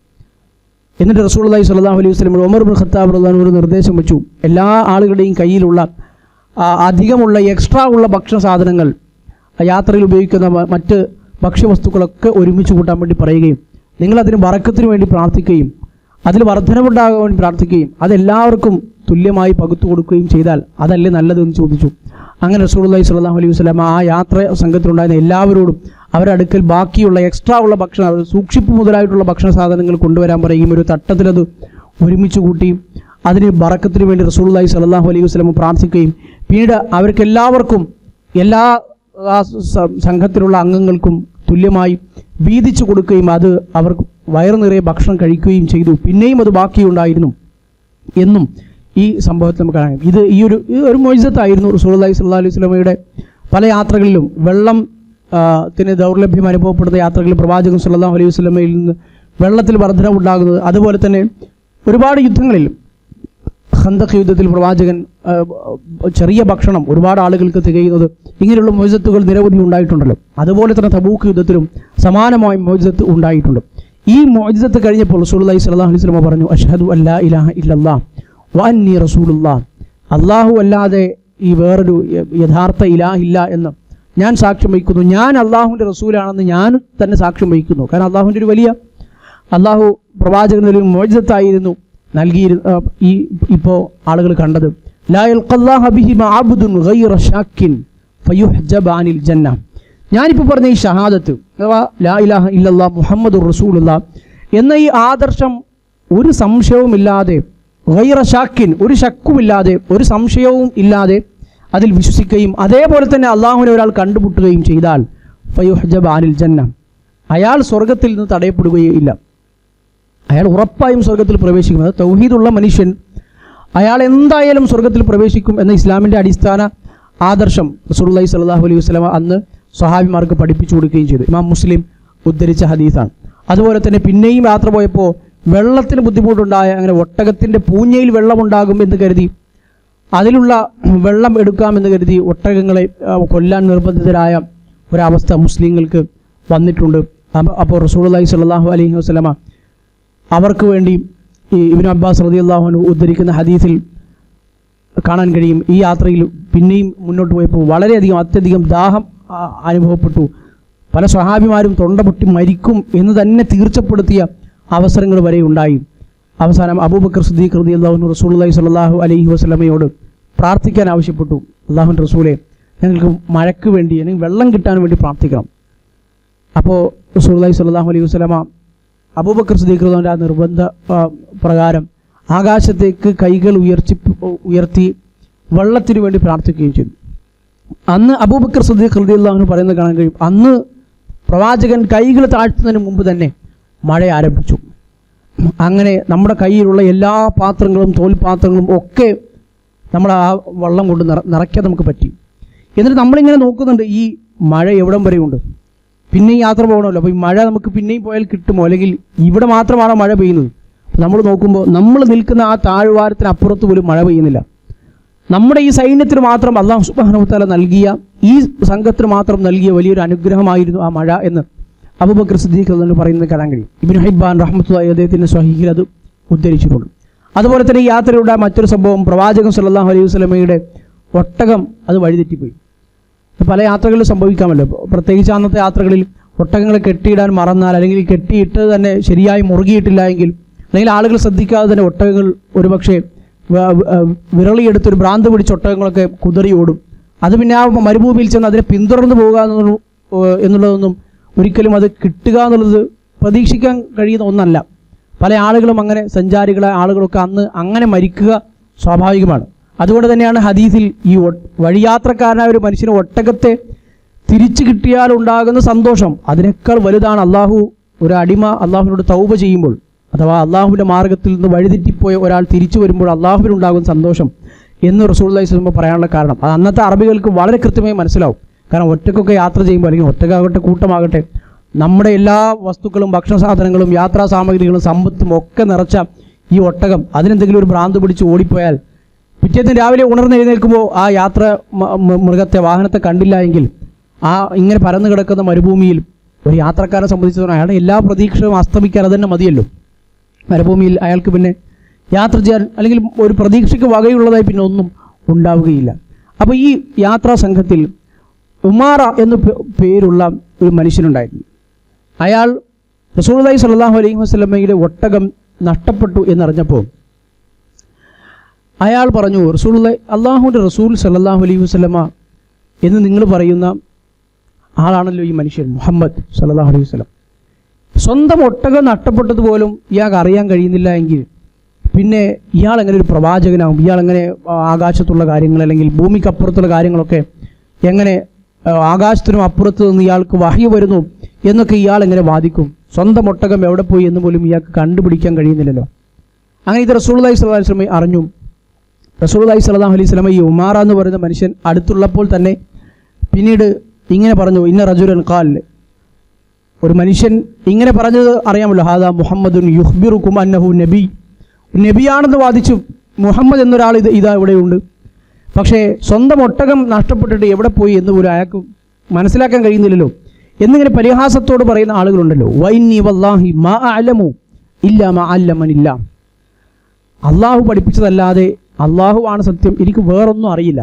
എന്നിട്ട് റസൂലുള്ളാഹി സ്വല്ലല്ലാഹു അലൈഹി വസല്ലം ഉമർ ഇബ്നു ഖത്താബ് റളിയല്ലാഹു അൻഹു നിർദ്ദേശം വെച്ചു, എല്ലാ ആളുകളുടെയും കയ്യിലുള്ള അധികമുള്ള എക്സ്ട്രാ ഉള്ള ഭക്ഷണ സാധനങ്ങൾ, യാത്രയിൽ ഉപയോഗിക്കുന്ന മറ്റ് ഭക്ഷ്യവസ്തുക്കളൊക്കെ ഒരുമിച്ച് കൂട്ടാൻ വേണ്ടി പറയുകയും നിങ്ങളതിന് ബറക്കത്തിന് വേണ്ടി പ്രാർത്ഥിക്കുകയും അതിൽ വർധനവുണ്ടാകാൻ വേണ്ടി പ്രാർത്ഥിക്കുകയും അതെല്ലാവർക്കും തുല്യമായി പകുത്തു കൊടുക്കുകയും ചെയ്താൽ അതല്ലേ നല്ലതെന്ന് ചോദിച്ചു. അങ്ങനെ റസൂലുള്ളാഹി സ്വല്ലല്ലാഹു അലൈഹി വസല്ലം ആ യാത്ര സംഘത്തിലുണ്ടായിരുന്ന എല്ലാവരോടും അവരുടെ അടുക്കൽ ബാക്കിയുള്ള എക്സ്ട്രാ ഉള്ള സൂക്ഷിപ്പ് മുതലായിട്ടുള്ള ഭക്ഷണ സാധനങ്ങൾ കൊണ്ടുവരാൻ പറയുകയും ഒരു തട്ടത്തിലത് ഒരുമിച്ച് കൂട്ടി അതിന് ബറക്കത്തിന് വേണ്ടി റസൂലുള്ളാഹി സ്വല്ലല്ലാഹു അലൈഹി വസല്ലം പ്രാർത്ഥിക്കുകയും പിന്നീട് അവർക്കെല്ലാവർക്കും എല്ലാ സംഘത്തിലുള്ള അംഗങ്ങൾക്കും തുല്യമായി വീതിച്ചു കൊടുക്കുകയും അത് അവർ വയറു നിറയെ ഭക്ഷണം കഴിക്കുകയും ചെയ്തു. പിന്നെയും അത് ബാക്കിയുണ്ടായിരുന്നു എന്നും ഈ സംഭവത്തിൽ നമുക്ക് കാണാം. ഈ ഒരു മുഅ്ജിസത്തായിരുന്നു റസൂലുള്ളാഹി സ്വല്ലല്ലാഹു അലൈഹി വസല്ലമയുടെ പല യാത്രകളിലും. വെള്ളത്തിന് ദൗർലഭ്യം അനുഭവപ്പെടുന്ന യാത്രകളിൽ പ്രവാചകൻ സ്വല്ലല്ലാഹു അലൈഹി വസല്ലമയിൽ നിന്ന് വെള്ളത്തിൽ വർധനവുണ്ടാകുന്നത്, അതുപോലെ തന്നെ ഒരുപാട് യുദ്ധങ്ങളിൽ ഖന്തഖ് യുദ്ധത്തിൽ പ്രവാചകൻ ചെറിയ ഭക്ഷണം ഒരുപാട് ആളുകൾക്ക് തികയുന്നത്, ഇങ്ങനെയുള്ള മുഅ്ജിസത്തുകൾ നിരവധി ഉണ്ടായിട്ടുണ്ടല്ലോ. അതുപോലെ തന്നെ തബൂക്ക് യുദ്ധത്തിലും സമാനമായ മുഅ്ജിസത്ത് ഉണ്ടായിട്ടുണ്ട്. ഈ മുഅ്ജിസത്ത് കഴിഞ്ഞപ്പോൾ റസൂലുള്ളാഹി സ്വല്ലല്ലാഹു അലൈഹി വസല്ലം പറഞ്ഞു, അഷ്ഹദു അല്ലാ ഇലാഹ ഇല്ലല്ലാഹ് വ അന്നി റസൂലുള്ളാഹ്, അല്ലാഹു അല്ലാതെ ഈ വേറൊരു യഥാർത്ഥ ഇലാഹില്ല എന്ന് ഞാൻ സാക്ഷ്യം വഹിക്കുന്നു, ഞാൻ അള്ളാഹുവിൻ്റെ റസൂലാണെന്ന് ഞാൻ തന്നെ സാക്ഷ്യം വഹിക്കുന്നു. കാരണം അള്ളാഹുവിൻ്റെ ഒരു വലിയ അള്ളാഹു പ്രവാചകനൊരു മുഅ്ജിസത്തായിരുന്നു നൽകിയിരുന്ന ഇപ്പോൾ ആളുകൾ കണ്ടത്. ലാ യൽഖല്ലാഹ ബിഹി മഅബ്ദുൻ ഗൈറ ഷാക്കിൻ ഫയുഹ്ജബ അനിൽ ജന്ന. ഞാനിപ്പോൾ പറഞ്ഞ ഈ ഷഹാദത്ത് അഥവാ ലാ ഇലാഹ ഇല്ലല്ലാഹ് മുഹമ്മദുർ റസൂലുള്ളാഹ് എന്ന ഈ ആദർശം ഒരു സംശയവുമില്ലാതെ, ഗൈറ ഷാക്കിൻ ഒരു ശക്കുമില്ലാതെ ഒരു സംശയവും ഇല്ലാതെ അതിൽ വിശ്വസിക്കുകയും അതേപോലെ തന്നെ അള്ളാഹുവിനെ ഒരാൾ കണ്ടുമുട്ടുകയും ചെയ്താൽ ഫയുഹ്ജബ അനിൽ ജന്ന, അയാൾ സ്വർഗത്തിൽ നിന്ന് തടയപ്പെടുകയില്ല, അയാൾ ഉറപ്പായും സ്വർഗത്തിൽ പ്രവേശിക്കും. അത് തൗഹീദുള്ള മനുഷ്യൻ അയാൾ എന്തായാലും സ്വർഗത്തിൽ പ്രവേശിക്കും എന്ന ഇസ്ലാമിൻ്റെ അടിസ്ഥാന ആദർശം റസൂലുള്ളാഹി സ്വല്ലല്ലാഹു അലൈഹി വസല്ലം അന്ന് സ്വഹാബിമാർക്ക് പഠിപ്പിച്ചു കൊടുക്കുകയും ചെയ്തു. ഇമാം മുസ്ലിം ഉദ്ധരിച്ച ഹദീസാണ്. അതുപോലെ തന്നെ പിന്നെയും യാത്ര പോയപ്പോൾ വെള്ളത്തിന് ബുദ്ധിമുട്ടുണ്ടായ, അങ്ങനെ ഒട്ടകത്തിൻ്റെ പൂഞ്ഞയിൽ വെള്ളമുണ്ടാകും എന്ന് കരുതി അതിലുള്ള വെള്ളം എടുക്കാമെന്ന് കരുതി ഒട്ടകങ്ങളെ കൊല്ലാൻ നിർബന്ധിതരായ ഒരവസ്ഥ മുസ്ലിങ്ങൾക്ക് വന്നിട്ടുണ്ട്. അപ്പോൾ റസൂലുള്ളാഹി സ്വല്ലല്ലാഹു അലൈഹി വസല്ലമ അവർക്ക് വേണ്ടി ഈ ഇബ്നു അബ്ബാസ് റളിയല്ലാഹു അൻഹു ഉദ്ധരിക്കുന്ന ഹദീസിൽ കാണാൻ കഴിയും, ഈ യാത്രയിൽ പിന്നെയും മുന്നോട്ട് പോയപ്പോൾ വളരെയധികം അത്യധികം ദാഹം അനുഭവപ്പെട്ടു. പല സ്വഹാബിമാരും തൊണ്ട പൊട്ടി മരിക്കും എന്ന് തന്നെ തീർച്ചപ്പെടുത്തിയ അവസരങ്ങൾ വരെ ഉണ്ടായി. അവസാനം അബൂബക്കർ സിദ്ദീഖ് റളിയല്ലാഹു അൻഹു റസൂലുള്ളാഹി സ്വല്ലല്ലാഹു അലൈഹി വസല്ലമയോട് പ്രാർത്ഥിക്കാൻ ആവശ്യപ്പെട്ടു. അല്ലാഹുവിൻ്റെ റസൂലേ, ഞങ്ങൾക്ക് മഴയ്ക്ക് വേണ്ടി അല്ലെങ്കിൽ വെള്ളം കിട്ടാൻ വേണ്ടി പ്രാർത്ഥിക്കണം. അപ്പോൾ റസൂലുള്ളാഹി സ്വല്ലല്ലാഹു അലൈഹി വസല്ലമ അബൂബക്കർ സിദ്ദീഖ് റളിയല്ലാഹു അൻഹു നിർബന്ധ പ്രകാരം ആകാശത്തേക്ക് കൈകൾ ഉയർത്തി വെള്ളത്തിന് വേണ്ടി പ്രാർത്ഥിക്കുകയും ചെയ്തു. അന്ന് അബൂബക്കർ സിദ്ദീഖ് റളിയല്ലാഹു അൻഹു പറയുന്നത് കാണാൻ കഴിയും, അന്ന് പ്രവാചകൻ കൈകൾ താഴ്ത്തുന്നതിന് മുമ്പ് തന്നെ മഴ ആരംഭിച്ചു. അങ്ങനെ നമ്മുടെ കയ്യിലുള്ള എല്ലാ പാത്രങ്ങളും തോൽപാത്രങ്ങളും ഒക്കെ നമ്മൾ ആ വെള്ളം കൊണ്ട് നിറയ്ക്കാൻ നമുക്ക് പറ്റി. എന്നിട്ട് നമ്മളിങ്ങനെ നോക്കുന്നുണ്ട്, ഈ മഴ എവിടം വരെയുണ്ട്, പിന്നെയും യാത്ര പോകണമല്ലോ, അപ്പോൾ ഈ മഴ നമുക്ക് പിന്നെയും പോയാൽ കിട്ടുമോ, അല്ലെങ്കിൽ ഇവിടെ മാത്രമാണോ മഴ പെയ്യുന്നത്? നമ്മൾ നോക്കുമ്പോൾ നമ്മൾ നിൽക്കുന്ന ആ താഴ്വാരത്തിനപ്പുറത്ത് പോലും മഴ പെയ്യുന്നില്ല. നമ്മുടെ ഈ സൈന്യത്തിന് മാത്രം അല്ലാഹു സുബ്ഹാനഹു വ തആല നൽകിയ, ഈ സംഘത്തിന് മാത്രം നൽകിയ വലിയൊരു അനുഗ്രഹമായിരുന്നു ആ മഴ എന്ന് അബൂബക്കർ സിദ്ദീഖ് എന്ന് പറയുന്നത് കാണാൻ കഴിയും. ഇബ്നു ഹിബ്ബാൻ റഹ്മത്തുള്ളാഹി അദ്ദേഹത്തിൻ്റെ സ്വഹീഹിൽ അത് ഉദ്ധരിച്ചിട്ടുണ്ട്. അതുപോലെ തന്നെ ഈ യാത്രയുടെ മറ്റൊരു സംഭവം, പ്രവാചകൻ സല്ലല്ലാഹു അലൈഹി വസല്ലമയുടെ ഒട്ടകം അത് വഴിതെറ്റിപ്പോയി. പല യാത്രകളിലും സംഭവിക്കാമല്ലോ, പ്രത്യേകിച്ച് അന്നത്തെ യാത്രകളിൽ ഒട്ടകങ്ങളെ കെട്ടിയിടാൻ മറന്നാൽ, അല്ലെങ്കിൽ കെട്ടിയിട്ട് തന്നെ ശരിയായി മുറുകിയിട്ടില്ല എങ്കിൽ, അല്ലെങ്കിൽ ആളുകൾ ശ്രദ്ധിക്കാതെ തന്നെ ഒട്ടകങ്ങൾ ഒരുപക്ഷെ വിരളിയെടുത്തൊരു ഭ്രാന്ത് പിടിച്ച ഒട്ടകങ്ങളൊക്കെ കുതറി ഓടും. അത് പിന്നെ ആ മരുഭൂമിയിൽ ചെന്ന് അതിനെ പിന്തുടർന്ന് പോകുക എന്നുള്ളതൊന്നും ഒരിക്കലും അത് കിട്ടുക എന്നുള്ളത് പ്രതീക്ഷിക്കാൻ കഴിയുന്ന ഒന്നല്ല. പല ആളുകളും അങ്ങനെ സഞ്ചാരികളായ ആളുകളൊക്കെ അന്ന് അങ്ങനെ മരിക്കുക സ്വാഭാവികമാണ്. അതുകൊണ്ട് തന്നെയാണ് ഹദീസിൽ ഈ വഴിയാത്രക്കാരനായ ഒരു മനുഷ്യന് ഒട്ടകത്തെ തിരിച്ചു കിട്ടിയാൽ ഉണ്ടാകുന്ന സന്തോഷം അതിനേക്കാൾ വലുതാണ് ഒരു അടിമ അള്ളാഹുവിനോട് തൗബ ചെയ്യുമ്പോൾ, അഥവാ അള്ളാഹുവിൻ്റെ മാർഗത്തിൽ നിന്ന് വഴിതെറ്റിപ്പോയ ഒരാൾ തിരിച്ചു വരുമ്പോൾ അള്ളാഹുവിനുണ്ടാകുന്ന സന്തോഷം എന്ന് റസൂലുള്ളാഹി സ്വല്ലല്ലാഹു അലൈഹി വസല്ലം പറയാനുള്ള കാരണം അത് അന്നത്തെ അറബികൾക്ക് വളരെ കൃത്യമായി മനസ്സിലാവും. കാരണം ഒറ്റക്കൊക്കെ യാത്ര ചെയ്യുമ്പോൾ, അല്ലെങ്കിൽ ഒറ്റക്കാകട്ടെ കൂട്ടമാകട്ടെ, നമ്മുടെ എല്ലാ വസ്തുക്കളും ഭക്ഷണ സാധനങ്ങളും യാത്രാ സാമഗ്രികളും സമ്പത്തും ഒക്കെ നിറച്ച ഈ ഒട്ടകം അതിനെന്തെങ്കിലും ഒരു ഭ്രാന്ത് പിടിച്ച് ഓടിപ്പോയാൽ പിറ്റേന്ന് രാവിലെ ഉണർന്നെഴുന്നേൽക്കുമ്പോൾ ആ യാത്ര മൃഗത്തെ വാഹനത്തെ കണ്ടില്ല എങ്കിൽ ആ ഇങ്ങനെ പരന്നു കിടക്കുന്ന മരുഭൂമിയിൽ ഒരു യാത്രക്കാരെ സംബന്ധിച്ചിടത്തോളം അയാളുടെ എല്ലാ പ്രതീക്ഷയും അസ്തമിക്കാൻ അത് തന്നെ മതിയല്ലോ. മരുഭൂമിയിൽ അയാൾക്ക് പിന്നെ യാത്ര ചെയ്യാൻ അല്ലെങ്കിൽ ഒരു പ്രതീക്ഷയ്ക്ക് വകയുള്ളതായി പിന്നെ ഒന്നും ഉണ്ടാവുകയില്ല. അപ്പോൾ ഈ യാത്രാ സംഘത്തിൽ ഉമാറ എന്നു പേരുള്ള ഒരു മനുഷ്യനുണ്ടായിരുന്നു. അയാൾ റസൂലുള്ളാഹി സ്വല്ലല്ലാഹു അലൈഹി വസല്ലമയുടെ ഒട്ടകം നഷ്ടപ്പെട്ടു എന്നറിഞ്ഞപ്പോൾ അയാൾ പറഞ്ഞു, അള്ളാഹുവിൻ്റെ റസൂൽ സ്വല്ലല്ലാഹു അലൈഹി വസല്ലമ എന്ന് നിങ്ങൾ പറയുന്ന ആളാണല്ലോ ഈ മനുഷ്യൻ മുഹമ്മദ് സ്വല്ലല്ലാഹു അലൈഹി വസല്ലം. സ്വന്തം ഒട്ടകം നഷ്ടപ്പെട്ടതുപോലും ഇയാൾക്ക് അറിയാൻ കഴിയുന്നില്ല എങ്കിൽ പിന്നെ ഇയാൾ എങ്ങനെ ഒരു പ്രവാചകനാകും? ഇയാളെങ്ങനെ ആകാശത്തുള്ള കാര്യങ്ങൾ അല്ലെങ്കിൽ ഭൂമിക്കപ്പുറത്തുള്ള കാര്യങ്ങളൊക്കെ എങ്ങനെ ആകാശത്തിനും അപ്പുറത്ത് നിന്ന് ഇയാൾക്ക് വഹി വരുന്നു എന്നൊക്കെ ഇയാൾ എങ്ങനെ വാദിക്കും? സ്വന്തം ഒട്ടകം എവിടെ പോയി എന്ന് പോലും ഇയാൾക്ക് കണ്ടുപിടിക്കാൻ കഴിയുന്നില്ലല്ലോ. അങ്ങനെ ഇത് റസൂലുള്ളാഹി സ്വല്ലല്ലാഹു അലൈഹി വസല്ലം അറിഞ്ഞു. റസൂലുള്ളാഹി സ്വല്ലല്ലാഹു അലൈഹി വസല്ലം ഈ ഉമാറ എന്ന് പറയുന്ന മനുഷ്യൻ അടുത്തുള്ളപ്പോൾ തന്നെ പിന്നീട് ഇങ്ങനെ പറഞ്ഞു, ഇന്ന റജുലൻ ഖാൽ, ഒരു മനുഷ്യൻ ഇങ്ങനെ പറഞ്ഞത് അറിയാമല്ലോ, ഹാദാ മുഹമ്മദുൻ യുഖ്ബിറുകും അന്നഹു നബി, നബിയാണെന്ന് വാദിച്ചു മുഹമ്മദ് എന്നൊരാൾ ഇതാ ഇവിടെയുണ്ട്. പക്ഷേ സ്വന്തം ഒട്ടകം നഷ്ടപ്പെട്ടിട്ട് എവിടെ പോയി എന്ന് പോലും അയാൾക്ക് മനസ്സിലാക്കാൻ കഴിയുന്നില്ലല്ലോ എന്നിങ്ങനെ പരിഹാസത്തോട് പറയുന്ന ആളുകളുണ്ടല്ലോ. വൈന്നി വല്ലാഹി മാ അഅലമു ഇല്ലാ മാ അല്ലമനില്ല, അള്ളാഹു പഠിപ്പിച്ചതല്ലാതെ അള്ളാഹു ആണ് സത്യം, എനിക്ക് വേറൊന്നും അറിയില്ല.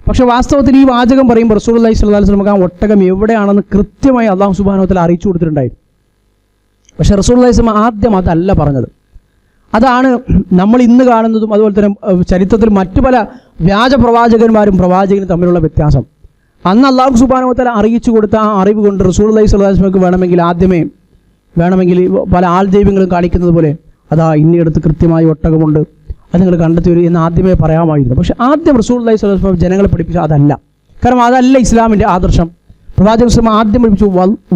പക്ഷെ വാസ്തവത്തിൽ ഈ വാചകം പറയുമ്പോൾ റസൂലുള്ളാഹി സ്വല്ലല്ലാഹു അലൈഹി വസല്ലം ആ ഒട്ടകം എവിടെയാണെന്ന് കൃത്യമായി അള്ളാഹു സുബ്ഹാനഹു വ തആല അറിയിച്ചു കൊടുത്തിട്ടുണ്ടായിരുന്നു. പക്ഷെ റസൂലുള്ളാഹി സ്വല്ലല്ലാഹു അലൈഹി വസല്ലം ആദ്യം അതല്ല പറഞ്ഞത്. അതാണ് നമ്മൾ ഇന്ന് കാണുന്നതും അതുപോലെ തന്നെ ചരിത്രത്തിൽ മറ്റു പല വ്യാജ പ്രവാചകന്മാരും പ്രവാചകനും തമ്മിലുള്ള വ്യത്യാസം. അന്ന് അള്ളാഹു സുബ്ഹാനഹു വ തആല അറിയിച്ചു കൊടുത്ത ആ അറിവ് കൊണ്ട് റസൂലുള്ളാഹി സ്വല്ലല്ലാഹു അലൈഹി വസല്ലം വേണമെങ്കിൽ പല ആൾ ദൈവങ്ങളും കാണിക്കുന്നത് പോലെ അതാ ഇന്നയിടത്ത് കൃത്യമായി ഒട്ടകമുണ്ട്, അത് നിങ്ങൾ കണ്ടെത്തി വരും എന്ന് ആദ്യമേ പറയാമായിരുന്നു. പക്ഷെ ആദ്യം റസൂലുള്ളാഹി സ്വല്ലല്ലാഹു അലൈഹി വസല്ലം ജനങ്ങളെ പഠിപ്പിച്ച അതല്ല. കാരണം അതല്ല ഇസ്ലാമിൻ്റെ ആദർശം. പ്രവാചകൻ സ്വല്ലല്ലാഹു അലൈഹി വസല്ലം ആദ്യം പഠിപ്പിച്ചു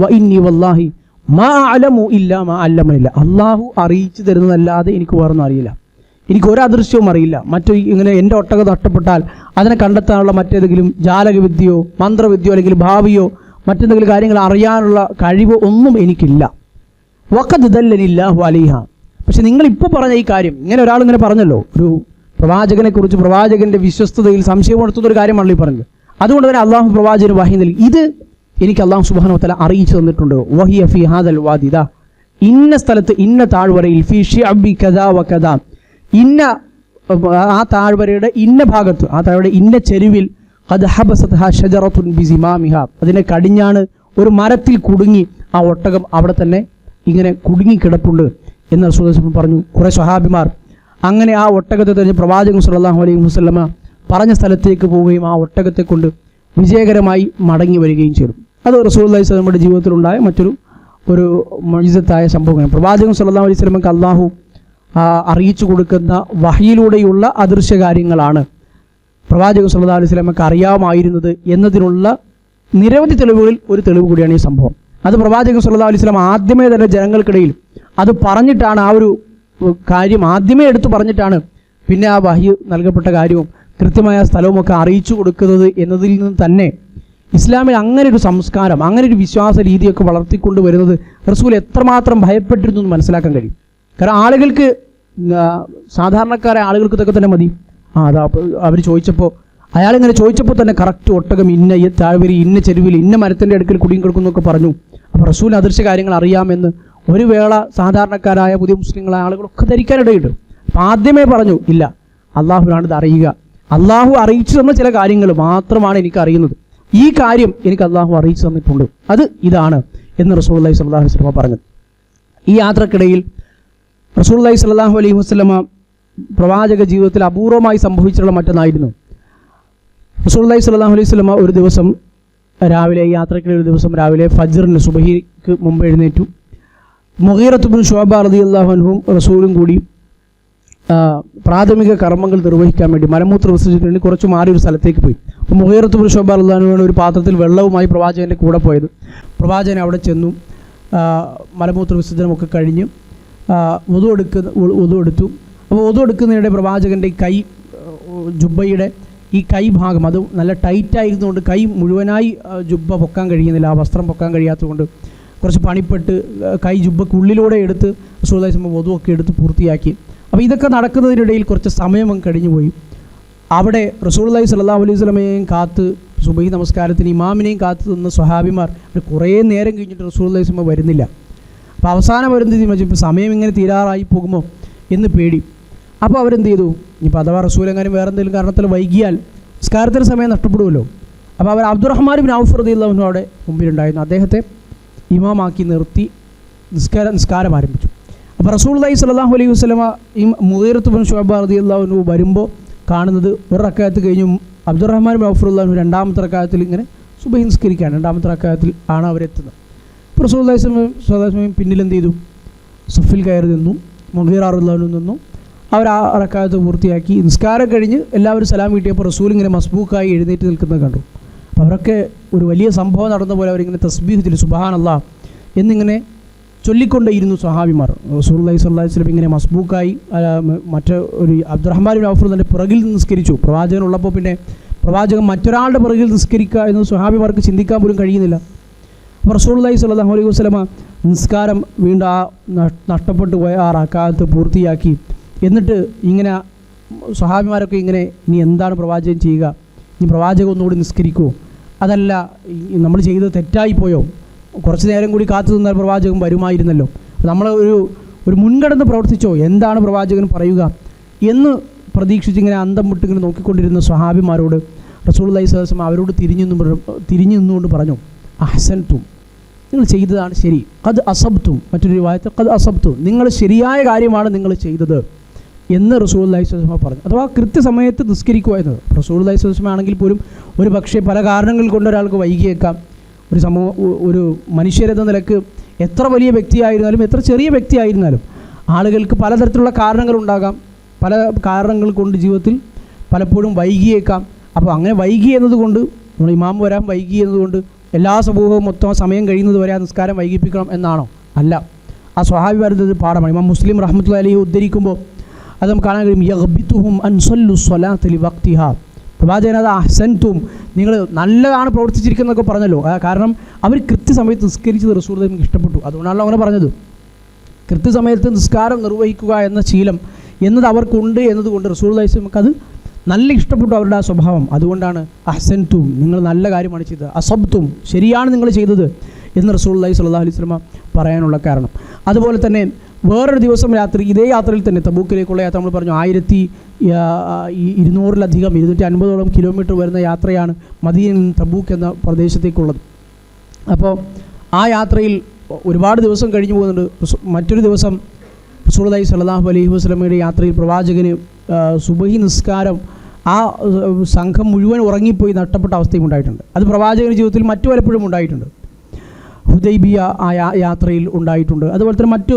വഇന്നി വല്ലാഹി മാ അഅലമു ഇല്ലാ മാ അല്ലമനില്ല, അള്ളാഹു അറിയിച്ചു തരുന്നതല്ലാതെ എനിക്ക് വേറൊന്നും അറിയില്ല, എനിക്ക് ഒരു അദൃശ്യവും അറിയില്ല. മറ്റു ഇങ്ങനെ എൻ്റെ ഒട്ടകം നഷ്ടപ്പെട്ടാൽ അതിനെ കണ്ടെത്താനുള്ള മറ്റേതെങ്കിലും ജാലകവിദ്യയോ മന്ത്രവിദ്യയോ അല്ലെങ്കിൽ ഭാവിയോ മറ്റെന്തെങ്കിലും കാര്യങ്ങൾ അറിയാനുള്ള കഴിവോ ഒന്നും എനിക്കില്ല. വഖദ് ദല്ലനില്ലാഹു അലൈഹ. പക്ഷെ നിങ്ങളിപ്പോൾ പറഞ്ഞ ഈ കാര്യം, ഇങ്ങനെ ഒരാൾ ഇങ്ങനെ പറഞ്ഞല്ലോ, ഒരു പ്രവാചകനെക്കുറിച്ച് പ്രവാചകൻ്റെ വിശ്വസ്തതയിൽ സംശയമുണർത്തുന്ന ഒരു കാര്യമാണല്ലോ ഈ പറഞ്ഞത്. അതുകൊണ്ട് തന്നെ അള്ളാഹു പ്രവാചകന് വഹി നൽകി. ഇത് എനിക്ക് അള്ളാഹു സുബ്ഹാനഹു വ തആല അറിയിച്ചു തന്നിട്ടുണ്ട്. വഹിയ ഫി ഹാദൽ വാദിദ, ഇന്ന സ്ഥലത്ത് ഇന്ന താഴ്വരയിൽ ഫി ഷിഅബി കദാ വ കദാ, ഇന്ന ആ താഴ്വരയുടെ ഇന്ന ഭാഗത്ത്, ആ താഴ്വരയുടെ ഇന്ന ചെരുവിൽ ഖദ് ഹബസത്ഹാ ഷജറത്തുൻ ബിസിമാമിഹ, അതിനെ കടിഞ്ഞാണ് ഒരു മരത്തിൽ കുടുങ്ങി ആ ഒട്ടകം അവിടെ തന്നെ ഇങ്ങനെ കുടുങ്ങിക്കിടപ്പുണ്ട് എന്ന് റസൂലുള്ളാഹി പറഞ്ഞു. കുറേ സ്വഹാബിമാർ അങ്ങനെ ആ ഒട്ടകത്തെ തെരഞ്ഞ് പ്രവാചകൻ സ്വല്ലല്ലാഹു അലൈഹി വസല്ലമ പറഞ്ഞ സ്ഥലത്തേക്ക് പോവുകയും ആ ഒട്ടകത്തെ കൊണ്ട് വിജയകരമായി മടങ്ങി വരികയും ചെയ്തു. അത് റസൂലുള്ളാഹി സ്വല്ലല്ലാഹു അലൈഹി വസല്ലമയുടെ ജീവിതത്തിലുണ്ടായ മറ്റൊരു മുഅ്ജിസത്തായ സംഭവമാണ്. പ്രവാചകൻ സ്വല്ലല്ലാഹു അലൈഹി വസല്ലമക്ക് അള്ളാഹു അറിയിച്ചു കൊടുക്കുന്ന വഹിയിലൂടെയുള്ള അദൃശ്യ കാര്യങ്ങളാണ് പ്രവാചകൻ സ്വല്ലല്ലാഹു അലൈഹി വസല്ലമക്ക് അറിയാമായിരുന്നത് എന്നതിനുള്ള നിരവധി തെളിവുകളിൽ ഒരു തെളിവ് കൂടിയാണ് ഈ സംഭവം. അത് പ്രവാചകൻ സ്വല്ലല്ലാഹു അലൈഹി വസല്ലം ആദ്യമേ തന്നെ ജനങ്ങൾക്കിടയിൽ അത് പറഞ്ഞിട്ടാണ്, ആ ഒരു കാര്യം ആദ്യമേ എടുത്തു പറഞ്ഞിട്ടാണ് പിന്നെ ആ വഹി നൽകപ്പെട്ട കാര്യവും കൃത്യമായ സ്ഥലവുമൊക്കെ അറിയിച്ചു കൊടുക്കുന്നത് എന്നതിൽ നിന്ന് തന്നെ ഇസ്ലാമിൽ അങ്ങനെ ഒരു സംസ്കാരം, അങ്ങനെ ഒരു വിശ്വാസ രീതിയൊക്കെ വളർത്തിക്കൊണ്ട് വരുന്നത് റസൂൽ എത്രമാത്രം ഭയപ്പെട്ടിരുന്നു എന്ന് മനസ്സിലാക്കാൻ കഴിയും. കാരണം ആളുകൾക്ക്, സാധാരണക്കാരായ ആളുകൾക്ക് ഇതൊക്കെ തന്നെ മതി. അതാ അവർ ചോദിച്ചപ്പോൾ, അയാളിങ്ങനെ ചോദിച്ചപ്പോൾ തന്നെ കറക്റ്റ് ഒട്ടകം ഇന്ന ഈ താഴ്വരി ഇന്ന ചെരുവിൽ ഇന്ന മരത്തിൻ്റെ അടുക്കൽ കുടുങ്ങി കിടക്കുന്നൊക്കെ പറഞ്ഞു. അപ്പോൾ റസൂൽ അദൃശ്യ കാര്യങ്ങൾ അറിയാമെന്ന് ഒരു വേള സാധാരണക്കാരായ പുതിയ മുസ്ലിങ്ങളായ ആളുകളൊക്കെ ധരിക്കാനിടയുണ്ട്. അപ്പം ആദ്യമേ പറഞ്ഞു, ഇല്ല, അള്ളാഹുവിനാണ് ഇത് അറിയുക, അള്ളാഹു അറിയിച്ചു തന്ന ചില കാര്യങ്ങൾ മാത്രമാണ് എനിക്ക് അറിയുന്നത്, ഈ കാര്യം എനിക്ക് അള്ളാഹു അറിയിച്ചു തന്നിട്ടുണ്ട്, അത് ഇതാണ് എന്ന് റസൂലുള്ളാഹി സ്വല്ലല്ലാഹു അലൈഹി വസല്ലമ പറഞ്ഞത്. ഈ യാത്രക്കിടയിൽ റസൂലുള്ളാഹി സ്വല്ലല്ലാഹു അലൈഹി വസല്ലമ പ്രവാചക ജീവിതത്തിൽ അപൂർവമായി സംഭവിച്ചിട്ടുള്ള മറ്റൊന്നായിരുന്നു. റസൂലുള്ളാഹി സ്വല്ലല്ലാഹു അലൈഹി വസല്ലമ ഒരു ദിവസം രാവിലെ, യാത്രക്കിടയിൽ ഒരു ദിവസം രാവിലെ ഫജ്റിന് സുബഹിക്ക് മുമ്പ് എഴുന്നേറ്റു. മുഗീറത്ത് ഇബ്നു ശുഅബ റളിയല്ലാഹു അൻഹും റസൂലും കൂടി പ്രാഥമിക കർമ്മങ്ങൾ നിർവഹിക്കാൻ വേണ്ടി മലമൂത്ര വിസർജനത്തിന് വേണ്ടി കുറച്ച് മാറി ഒരു സ്ഥലത്തേക്ക് പോയി. അപ്പോൾ മുഗീറത്ത് ഇബ്നു ശുഅബ റളിയല്ലാഹു അൻഹു ഒരു പാത്രത്തിൽ വെള്ളവുമായി പ്രവാചകൻ്റെ കൂടെ പോയത്. പ്രവാചകൻ അവിടെ ചെന്നു, മലമൂത്ര വിസർജനമൊക്കെ കഴിഞ്ഞ് വുദു എടുത്തു. അപ്പോൾ വുദു എടുക്കുന്നതിനിടെ പ്രവാചകൻ്റെ കൈ, ജുബ്ബയുടെ ഈ കൈ ഭാഗം അത് നല്ല ടൈറ്റായിരുന്നുകൊണ്ട് കൈ മുഴുവനായി ജുബ്ബ പൊക്കാൻ കഴിയുന്നില്ല, ആ വസ്ത്രം പൊക്കാൻ കഴിയാത്തതുകൊണ്ട് കുറച്ച് പണിപ്പെട്ട് കൈ ജുബ്ബക്കുള്ളിലൂടെ എടുത്ത് റസൂലുള്ളാഹി സ്വല്ലല്ലാഹു അലൈഹി വസല്ലം വുദുവൊക്കെ എടുത്ത് പൂർത്തിയാക്കി. അപ്പോൾ ഇതൊക്കെ നടക്കുന്നതിനിടയിൽ കുറച്ച് സമയം കഴിഞ്ഞു പോയി. അവിടെ റസൂലുള്ളാഹി സ്വല്ലല്ലാഹു അലൈഹി വസല്ലമയെയും കാത്ത് സുബഹി നമസ്കാരത്തിന് ഇമാമിനെയും കാത്ത് നിന്ന സ്വഹാബിമാർ കുറേ നേരം കഴിഞ്ഞിട്ട് റസൂലുള്ളാഹി സ്വല്ലല്ലാഹു അലൈഹി വസല്ലം വരുന്നില്ല. അപ്പോൾ അവസാനം വരുന്നത് ഇപ്പോൾ സമയം ഇങ്ങനെ തീരാറായി പോകുമോ എന്ന് പേടി. അപ്പോൾ അവരെന്ത് ചെയ്തു, ഇനിയിപ്പോൾ അഥവാ റസൂലെങ്ങാനും വേറെ എന്തെങ്കിലും കാരണത്തിൽ വൈകിയാൽ നിസ്കാരത്തിന് സമയം നഷ്ടപ്പെടുമല്ലോ. അപ്പോൾ അവർ അബ്ദുറഹ്മാൻ ബിൻ ഔഫ് റളിയല്ലാഹു അൻഹു അവിടെ മുമ്പിലുണ്ടായിരുന്നു. അദ്ദേഹത്തെ ഇമാമാക്കി നിർത്തി നിസ്കാരം ആരംഭിച്ചു. അപ്പോൾ റസൂലുള്ളാഹി സ്വല്ലല്ലാഹു അലൈഹി വസല്ലമ ഈ മുഗീറത്ത് ബിൻ ശുഅബ റളിയല്ലാഹു അൻഹു വരുമ്പോൾ കാണുന്നത് ഒരു റക്അത്ത് കഴിഞ്ഞു അബ്ദുറഹ്മാൻ ബിൻ ഔഫ് റളിയല്ലാഹു അൻഹു രണ്ടാമത്തെ റക്അത്തിൽ ഇങ്ങനെ സുബഹി നിസ്കരിക്കുകയാണ്. രണ്ടാമത്തെ റക്അത്തിൽ ആണ് അവരെത്തുന്നത്. അപ്പോൾ റസൂലുള്ളാഹി സ്വല്ലല്ലാഹു അലൈഹി വസല്ലം പിന്നിൽ എന്ത് ചെയ്തു, സഫിൽ കയറി നിന്നു. മുഗീറ റളിയല്ലാഹു അൻഹു നിന്നു. അവർ ആ റക്അത്ത് പൂർത്തിയാക്കി നിസ്കാരം കഴിഞ്ഞ് എല്ലാവരും സലാം വീട്ടിയപ്പോൾ റസൂൽ ഇങ്ങനെ മസ്ബൂക്കായി എഴുന്നേറ്റ് നിൽക്കുന്നത് കണ്ടു. അപ്പോൾ അവരൊക്കെ ഒരു വലിയ സംഭവം നടന്ന പോലെ അവരിങ്ങനെ തസ്ബീഹ് ചൊല്ലി സുബ്ഹാനല്ലാഹ് എന്നിങ്ങനെ ചൊല്ലിക്കൊണ്ടേയിരുന്നു സ്വഹാബിമാർ. റസൂലുള്ളാഹി സ്വല്ലല്ലാഹു അലൈഹി വസല്ലം ഇങ്ങനെ മസ്ബൂക്കായി ഒരു അബ്ദുറഹ്മാൻ ബിൻ ഔഫ് തന്നെ പിറകിൽ നിസ്കരിച്ചു. പ്രവാചകൻ ഉള്ളപ്പോൾ പിന്നെ പ്രവാചകൻ മറ്റൊരാളുടെ പിറകിൽ നിസ്കരിക്കുക എന്ന് സ്വഹാബിമാർക്ക് ചിന്തിക്കാൻ പോലും കഴിയുന്നില്ല. അപ്പോൾ റസൂലുള്ളാഹി സ്വല്ലല്ലാഹു അലൈഹി വസല്ലം നിസ്കാരം വീണ്ടും ആ നഷ്ടപ്പെട്ടു പോയ ആ റക്അത്ത് പൂർത്തിയാക്കി. എന്നിട്ട് ഇങ്ങനെ സ്വഹാബിമാരൊക്കെ ഇങ്ങനെ ഇനി എന്താണ് പ്രവാചകൻ ചെയ്യുക, ഇനി പ്രവാചകൻ ഒന്നുകൂടി നിസ്കരിക്കുമോ, അതല്ല നമ്മൾ ചെയ്തത് തെറ്റായിപ്പോയോ, കുറച്ച് നേരം കൂടി കാത്തു നിന്നാൽ പ്രവാചകൻ വരുമായിരുന്നല്ലോ, നമ്മൾ ഒരു മുൻകടന്ന് പ്രവർത്തിച്ചോ, എന്താണ് പ്രവാചകൻ പറയുക എന്ന് പ്രതീക്ഷിച്ചിങ്ങനെ അന്തം വിട്ടിങ്ങനെ നോക്കിക്കൊണ്ടിരുന്ന സ്വഹാബിമാരോട് റസൂലുള്ളാഹി സ്വല്ലല്ലാഹു അലൈഹി വസല്ലം അവരോട് തിരിഞ്ഞു നിന്നുകൊണ്ട് പറഞ്ഞു, അഹ്സൻതും, നിങ്ങൾ ചെയ്തതാണ് ശരി, ഖദ് അസബ്തും, മറ്റൊരു റിവായത്തിൽ ഖദ് അസബ്തും, നിങ്ങൾ ശരിയായ കാര്യമാണ് നിങ്ങൾ ചെയ്തത് എന്ന് റസൂലുള്ളാഹി സ്വല്ലല്ലാഹു അലൈഹി വസല്ലം പറഞ്ഞു. അഥവാ കൃത്യസമയത്ത് നിസ്കരിക്കുക എന്നത്. റസൂലുള്ളാഹി സ്വല്ലല്ലാഹു അലൈഹി വസല്ലം ആണെങ്കിൽ പോലും ഒരു പക്ഷേ പല കാരണങ്ങൾ കൊണ്ട് ഒരാൾക്ക് വൈകിയേക്കാം. ഒരു മനുഷ്യരെന്ന നിലക്ക് എത്ര വലിയ വ്യക്തിയായിരുന്നാലും എത്ര ചെറിയ വ്യക്തിയായിരുന്നാലും ആളുകൾക്ക് പലതരത്തിലുള്ള കാരണങ്ങളുണ്ടാകാം. പല കാരണങ്ങൾ കൊണ്ട് ജീവിതത്തിൽ പലപ്പോഴും വൈകിയേക്കാം. അപ്പോൾ അങ്ങനെ വൈകി എന്നതുകൊണ്ട് നമ്മൾ ഇമാം വരാൻ വൈകി എന്നതുകൊണ്ട് എല്ലാ സമൂഹവും മൊത്തം സമയം കഴിയുന്നത് വരെ ആ നിസ്കാരം വൈകിപ്പിക്കണം എന്നാണോ? അല്ല. ആ സ്വഹാബി വരുന്നത് പാഠമാണ്. ഇമാം മുസ്ലിം റഹ്മത്തുള്ളാഹി അലൈഹി ഉദ്ധരിക്കുമ്പോൾ അത് നമുക്ക് കാണാൻ കഴിയും. യഗ്ബിതുഹും അൻ സല്ലു സ്വലാത്ത ലിവഖ്തിഹാ, പ്രവാചകൻ അത് അഹ്സൻതും, നിങ്ങൾ നല്ലതാണ് പ്രവർത്തിച്ചിരിക്കുന്നതൊക്കെ പറഞ്ഞല്ലോ. കാരണം അവർ കൃത്യസമയത്ത് നിസ്കരിച്ചത് റസൂലുള്ളാഹിക്ക് നമുക്ക് ഇഷ്ടപ്പെട്ടു. അതുകൊണ്ടാണല്ലോ അങ്ങനെ പറഞ്ഞത്. കൃത്യസമയത്ത് നിസ്കാരം നിർവഹിക്കുക എന്ന ശീലം എന്നത് അവർക്കുണ്ട് എന്നതുകൊണ്ട് റസൂലുള്ളാഹി നമുക്കത് നല്ല ഇഷ്ടപ്പെട്ടു, അവരുടെ ആ സ്വഭാവം. അതുകൊണ്ടാണ് അഹ്സൻതും, നിങ്ങൾ നല്ല കാര്യമാണ് ചെയ്തത്, അസബ്തും, ശരിയാണ് നിങ്ങൾ ചെയ്തത് എന്ന് റസൂലുള്ളാഹി സ്വല്ലല്ലാഹു അലൈഹി വസല്ലം പറയാനുള്ള കാരണം. അതുപോലെ തന്നെ വേറൊരു ദിവസം രാത്രി ഇതേ യാത്രയിൽ തന്നെ തബൂക്കിലേക്കുള്ള യാത്ര നമ്മൾ പറഞ്ഞു 1200-ലധികം 250ഓളം കിലോമീറ്റർ വരുന്ന യാത്രയാണ് മദീനയിൽ നിന്ന് തബൂക്ക് എന്ന പ്രദേശത്തേക്കുള്ളത്. അപ്പോൾ ആ യാത്രയിൽ ഒരുപാട് ദിവസം കഴിഞ്ഞു പോകുന്നുണ്ട്. മറ്റൊരു ദിവസം റസൂലുള്ളാഹി സ്വല്ലല്ലാഹു അലൈഹി വസല്ലമയുടെ യാത്രയിൽ പ്രവാചകന് സുബഹി നിസ്കാരം ആ സംഘം മുഴുവൻ ഉറങ്ങിപ്പോയി നഷ്ടപ്പെട്ട അവസ്ഥയും ഉണ്ടായിട്ടുണ്ട്. അത് പ്രവാചകൻ്റെ ജീവിതത്തിൽ മറ്റു പലപ്പോഴും ഉണ്ടായിട്ടുണ്ട്. ഹുദൈബിയ ആ യാത്രയിൽ ഉണ്ടായിട്ടുണ്ട്. അതുപോലെ തന്നെ മറ്റു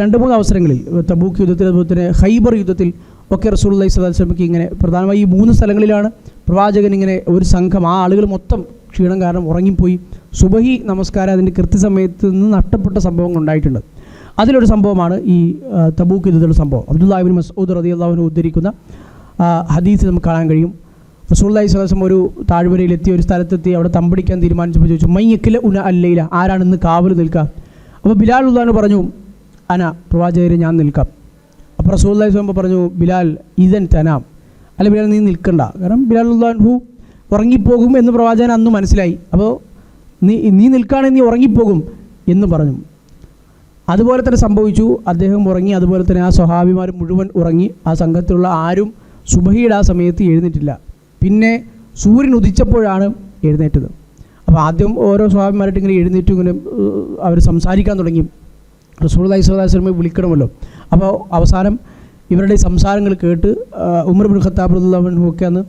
2-3 അവസരങ്ങളിൽ തബൂക്ക് യുദ്ധത്തിൽ, അതുപോലെ തന്നെ ഖൈബർ യുദ്ധത്തിൽ ഒക്കെ റസൂലുള്ളാഹി സ്വല്ലല്ലാഹു അലൈഹി വസല്ലമയ്ക്ക് ഇങ്ങനെ പ്രധാനമായി ഈ 3 സ്ഥലങ്ങളിലാണ് പ്രവാചകൻ ഇങ്ങനെ ഒരു സംഘം, ആ ആളുകൾ മൊത്തം ക്ഷീണം കാരണം ഉറങ്ങിപ്പോയി സുബഹി നമസ്കാരം അതിൻ്റെ കൃത്യസമയത്ത് നിന്ന് നഷ്ടപ്പെട്ട സംഭവങ്ങൾ ഉണ്ടായിട്ടുണ്ട്. അതിലൊരു സംഭവമാണ് ഈ തബൂക്ക് യുദ്ധത്തിലുള്ള സംഭവം. അബ്ദുല്ലാഹി ഇബ്നു മസ്ഊദ് റളിയല്ലാഹു അൻഹു ഉദ്ധരിക്കുന്ന ഹദീസ് നമുക്ക് കാണാൻ കഴിയും. റസൂലുള്ളാഹി സ്വല്ലല്ലാഹു അലൈഹി വസല്ലം ഒരു താഴ്വരയിലെത്തി, ഒരു സ്ഥലത്തെത്തി, അവിടെ തമ്പടിക്കാൻ തീരുമാനിച്ചപ്പോൾ ചോദിച്ചു, മയ്യക്കില ഉന അല്ലയില, ആരാണ് ഇന്ന് കാവൽ നിൽക്കുക? അപ്പോൾ ബിലാൽ റളിയല്ലാഹു പറഞ്ഞു, അന, പ്രവാചകരെ ഞാൻ നിൽക്കാം. അപ്പോൾ റസൂലുള്ളാഹി സ്വല്ലല്ലാഹു അലൈഹി വസല്ലം പറഞ്ഞു, ബിലാൽ ഇദൻ തനാം, അല്ല ബിലാൽ നീ നിൽക്കണ്ട, കാരണം ബിലാൽ റളിയല്ലാഹു അൻഹു ഉറങ്ങിപ്പോകും എന്ന് പ്രവാചകൻ അന്ന് മനസ്സിലായി. അപ്പോൾ നീ നിൽക്കുകയാണെങ്കിൽ നീ ഉറങ്ങിപ്പോകും എന്ന് പറഞ്ഞു. അതുപോലെ തന്നെ സംഭവിച്ചു. അദ്ദേഹം ഉറങ്ങി. അതുപോലെ തന്നെ ആ സ്വഹാബിമാർ മുഴുവൻ ഉറങ്ങി. ആ സംഘത്തിലുള്ള ആരും സുബഹിയുടെ ആ സമയത്ത് എഴുന്നേറ്റില്ല. പിന്നെ സൂര്യൻ ഉദിച്ചപ്പോഴാണ് എഴുന്നേറ്റത്. അപ്പോൾ ആദ്യം ഓരോ സ്വഹാബിമാരായിട്ട് ഇങ്ങനെ എഴുന്നേറ്റ് ഇങ്ങനെ അവർ സംസാരിക്കാൻ തുടങ്ങി. റസൂലുള്ളാഹി സ്വല്ലല്ലാഹു അലൈഹി വസല്ലമയെ വിളിക്കണമല്ലോ. അപ്പോൾ അവസാനം ഇവരുടെ സംസാരങ്ങൾ കേട്ട് ഉമർ ഇബ്നു ഖത്താബ് റളിയല്ലാഹു അൻഹു ഒക്കെ അന്ന്